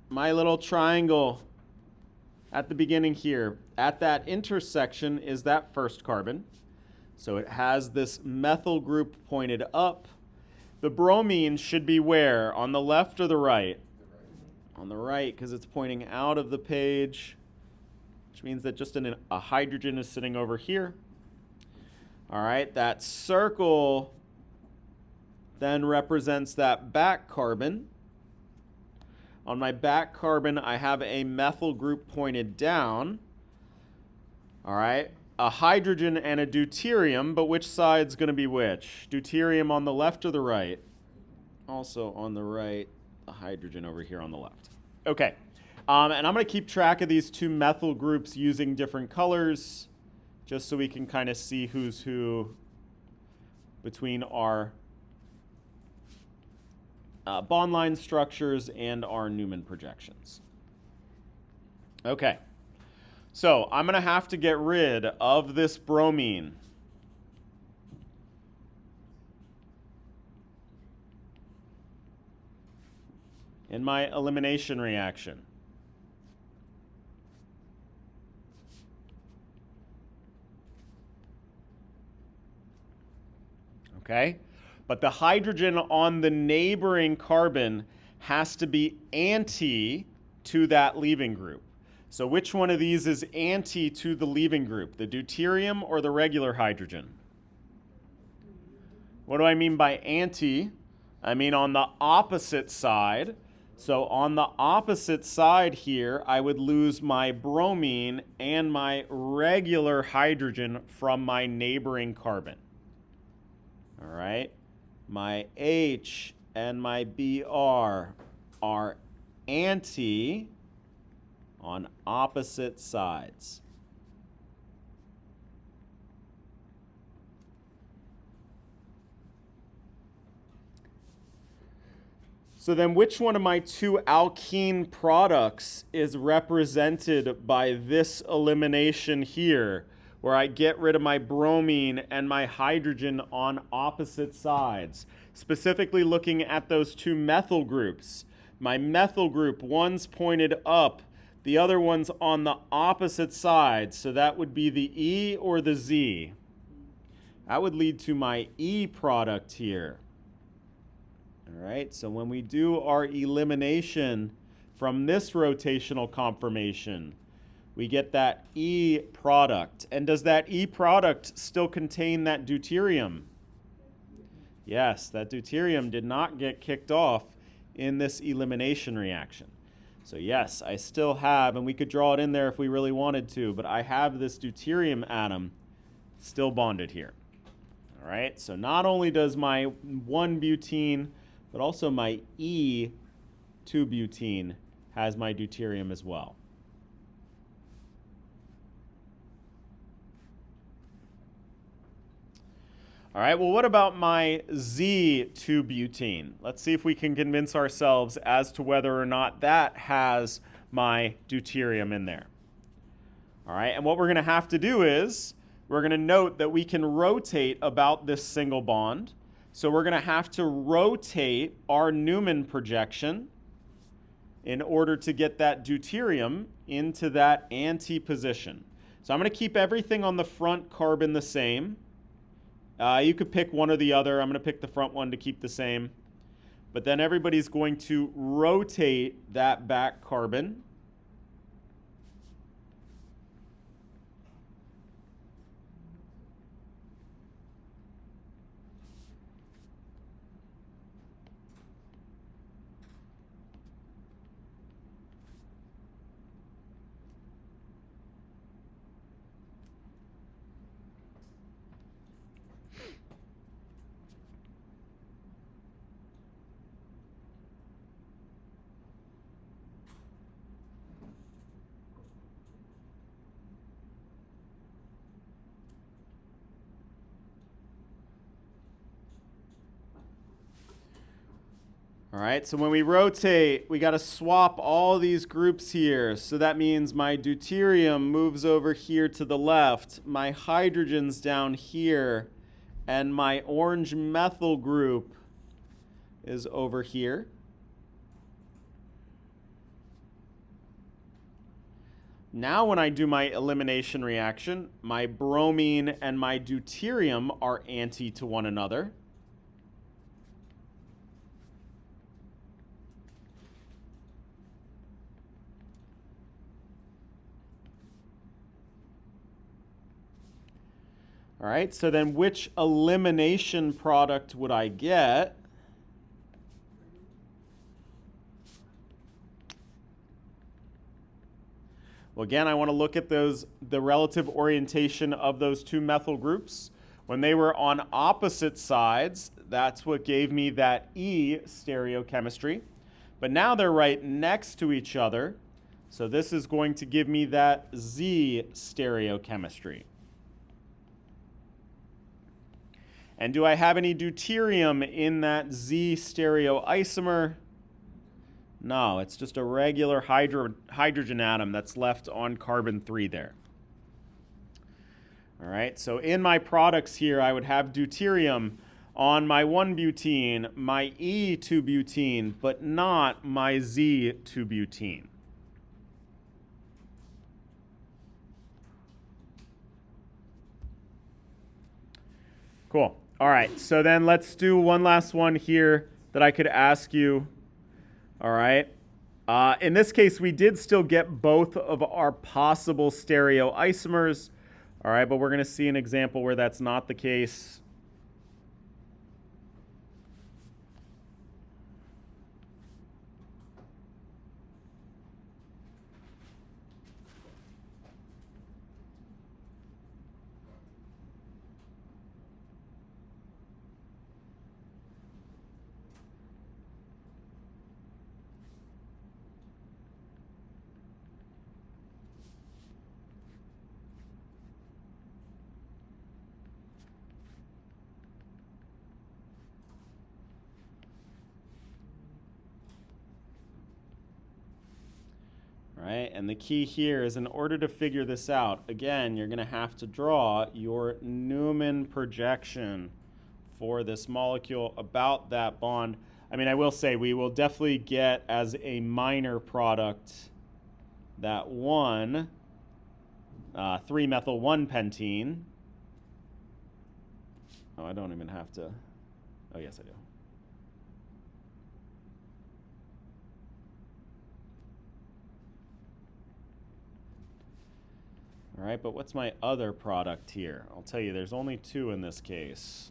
my little triangle at the beginning here, at that intersection is that first carbon. So it has this methyl group pointed up. The bromine should be where? On the left or the right? On the right, because it's pointing out of the page, which means that just a hydrogen is sitting over here. All right, that circle then represents that back carbon. On my back carbon, I have a methyl group pointed down. All right, a hydrogen and a deuterium, but which side's going to be which? Deuterium on the left or the right? Also on the right, the hydrogen over here on the left. Okay, and I'm going to keep track of these two methyl groups using different colors, just so we can kind of see who's who between our bond line structures and our Newman projections. Okay, so I'm going to have to get rid of this bromine. In my elimination reaction. Okay? But the hydrogen on the neighboring carbon has to be anti to that leaving group. So which one of these is anti to the leaving group, the deuterium or the regular hydrogen? What do I mean by anti? I mean on the opposite side. So on the opposite side here, I would lose my bromine and my regular hydrogen from my neighboring carbon. All right? My H and my Br are anti on opposite sides. So then which one of my two alkene products is represented by this elimination here, where I get rid of my bromine and my hydrogen on opposite sides? Specifically looking at those two methyl groups. My methyl group, one's pointed up, the other one's on the opposite side, so that would be the E or the Z. That would lead to my E product here. All right, so when we do our elimination from this rotational conformation, we get that E product. And does that E product still contain that deuterium? Yes, that deuterium did not get kicked off in this elimination reaction. So yes, I still have, and we could draw it in there if we really wanted to, but I have this deuterium atom still bonded here. All right, so not only does my 1-butene, but also my E2-butene has my deuterium as well. All right, well, what about my Z2-butene? Let's see if we can convince ourselves as to whether or not that has my deuterium in there. All right, and what we're going to have to do is we're going to note that we can rotate about this single bond. So we're going to have to rotate our Newman projection in order to get that deuterium into that anti-position. So I'm going to keep everything on the front carbon the same. You could pick one or the other. I'm going to pick the front one to keep the same. But then everybody's going to rotate that back carbon. All right, so when we rotate, we got to swap all these groups here. So that means my deuterium moves over here to the left, my hydrogen's down here, and my orange methyl group is over here. Now when I do my elimination reaction, my bromine and my deuterium are anti to one another. All right, so then which elimination product would I get? Well, again, I want to look at the relative orientation of those two methyl groups. When they were on opposite sides, that's what gave me that E stereochemistry. But now they're right next to each other, so this is going to give me that Z stereochemistry. And do I have any deuterium in that Z stereoisomer? No, it's just a regular hydrogen atom that's left on carbon 3 there. All right, so in my products here, I would have deuterium on my 1-butene, my E2-butene, but not my Z2-butene. Cool. All right, so then let's do one last one here that I could ask you. All right. In this case, we did still get both of our possible stereoisomers. All right, but we're going to see an example where that's not the case. Right? And the key here is in order to figure this out, again, you're going to have to draw your Newman projection for this molecule about that bond. I mean, I will say we will definitely get as a minor product that 3-methyl-1-pentene. Oh, I don't even have to. Oh, yes, I do. All right, but what's my other product here? I'll tell you, there's only 2 in this case.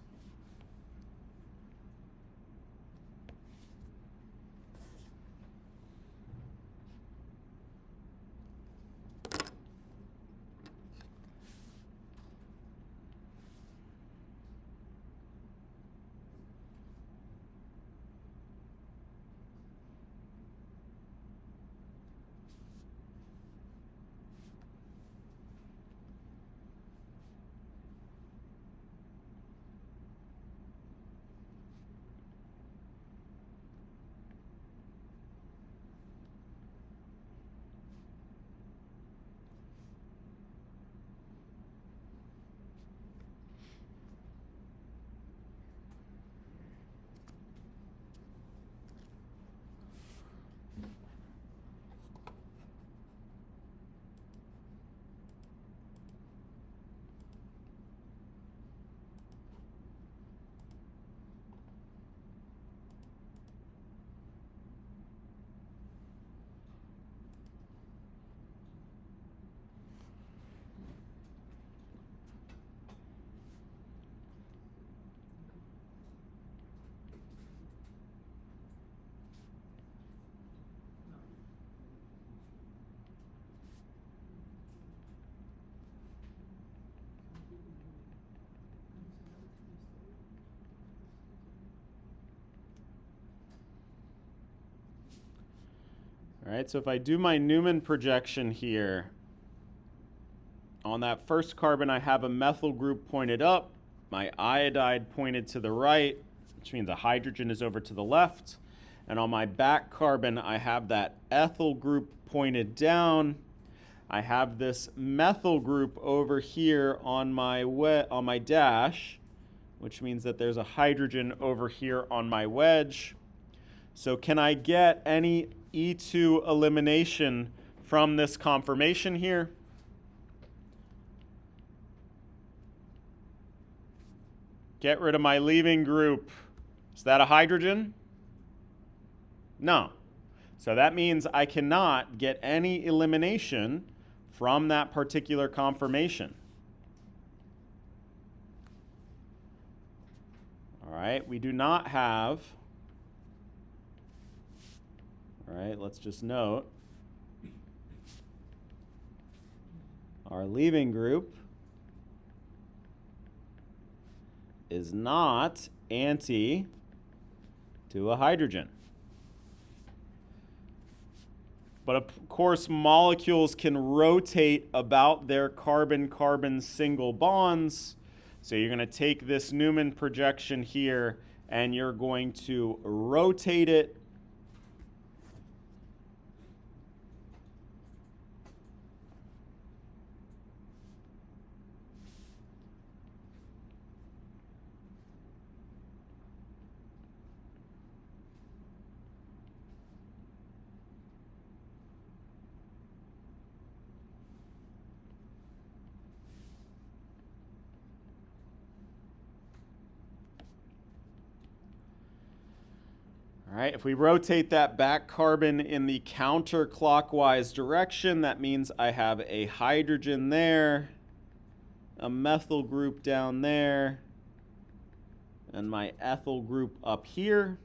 All right, so if I do my Newman projection here, on that first carbon I have a methyl group pointed up, my iodide pointed to the right, which means a hydrogen is over to the left. And on my back carbon I have that ethyl group pointed down. I have this methyl group over here on my dash, which means that there's a hydrogen over here on my wedge. So can I get any E2 elimination from this conformation here? Get rid of my leaving group. Is that a hydrogen? No. So that means I cannot get any elimination from that particular conformation. All right, we do not have, all right, let's just note, our leaving group is not anti to a hydrogen. But of course, molecules can rotate about their carbon-carbon single bonds. So you're going to take this Newman projection here and you're going to rotate it . All right, if we rotate that back carbon in the counterclockwise direction, that means I have a hydrogen there, a methyl group down there, and my ethyl group up here.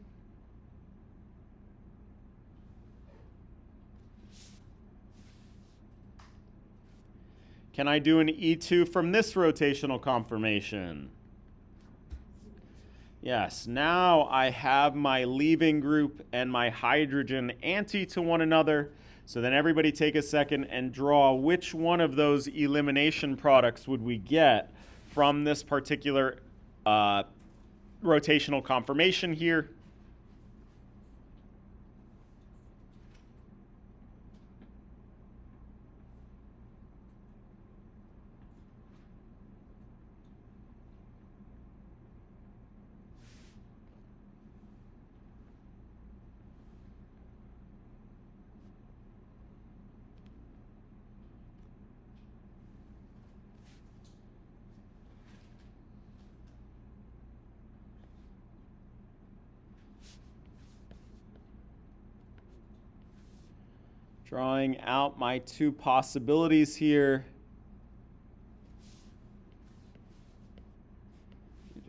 Can I do an E2 from this rotational conformation? Yes, now I have my leaving group and my hydrogen anti to one another. So then everybody take a second and draw which one of those elimination products would we get from this particular rotational conformation here. Drawing out my two possibilities here.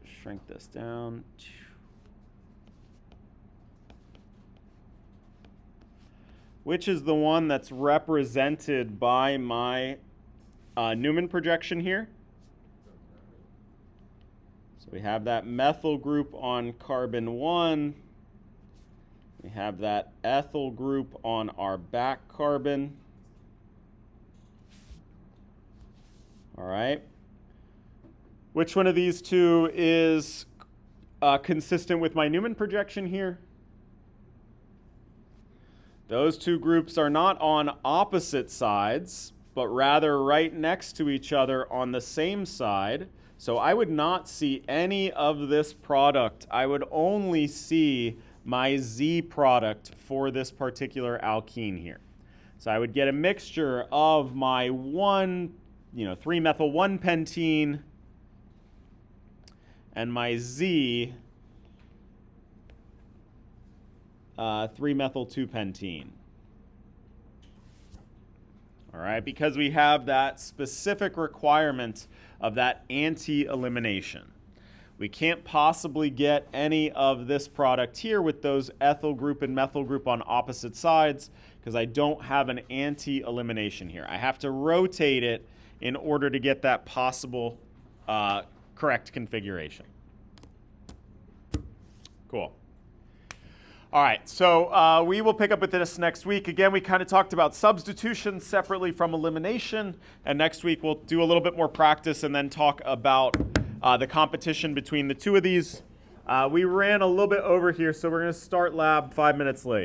Just shrink this down. Which is the one that's represented by my Newman projection here? So we have that methyl group on carbon 1. We have that ethyl group on our back carbon. All right. Which one of these two is consistent with my Newman projection here? Those two groups are not on opposite sides, but rather right next to each other on the same side. So I would not see any of this product. I would only see my Z product for this particular alkene here. So I would get a mixture of my 3-methyl-1-pentene and my Z 3-methyl-2-pentene. All right, because we have that specific requirement of that anti-elimination. We can't possibly get any of this product here with those ethyl group and methyl group on opposite sides because I don't have an anti-elimination here. I have to rotate it in order to get that possible correct configuration. Cool. All right, so we will pick up with this next week. Again, we kind of talked about substitution separately from elimination, and next week we'll do a little bit more practice and then talk about the competition between the two of these. We ran a little bit over here, so we're going to start lab 5 minutes late.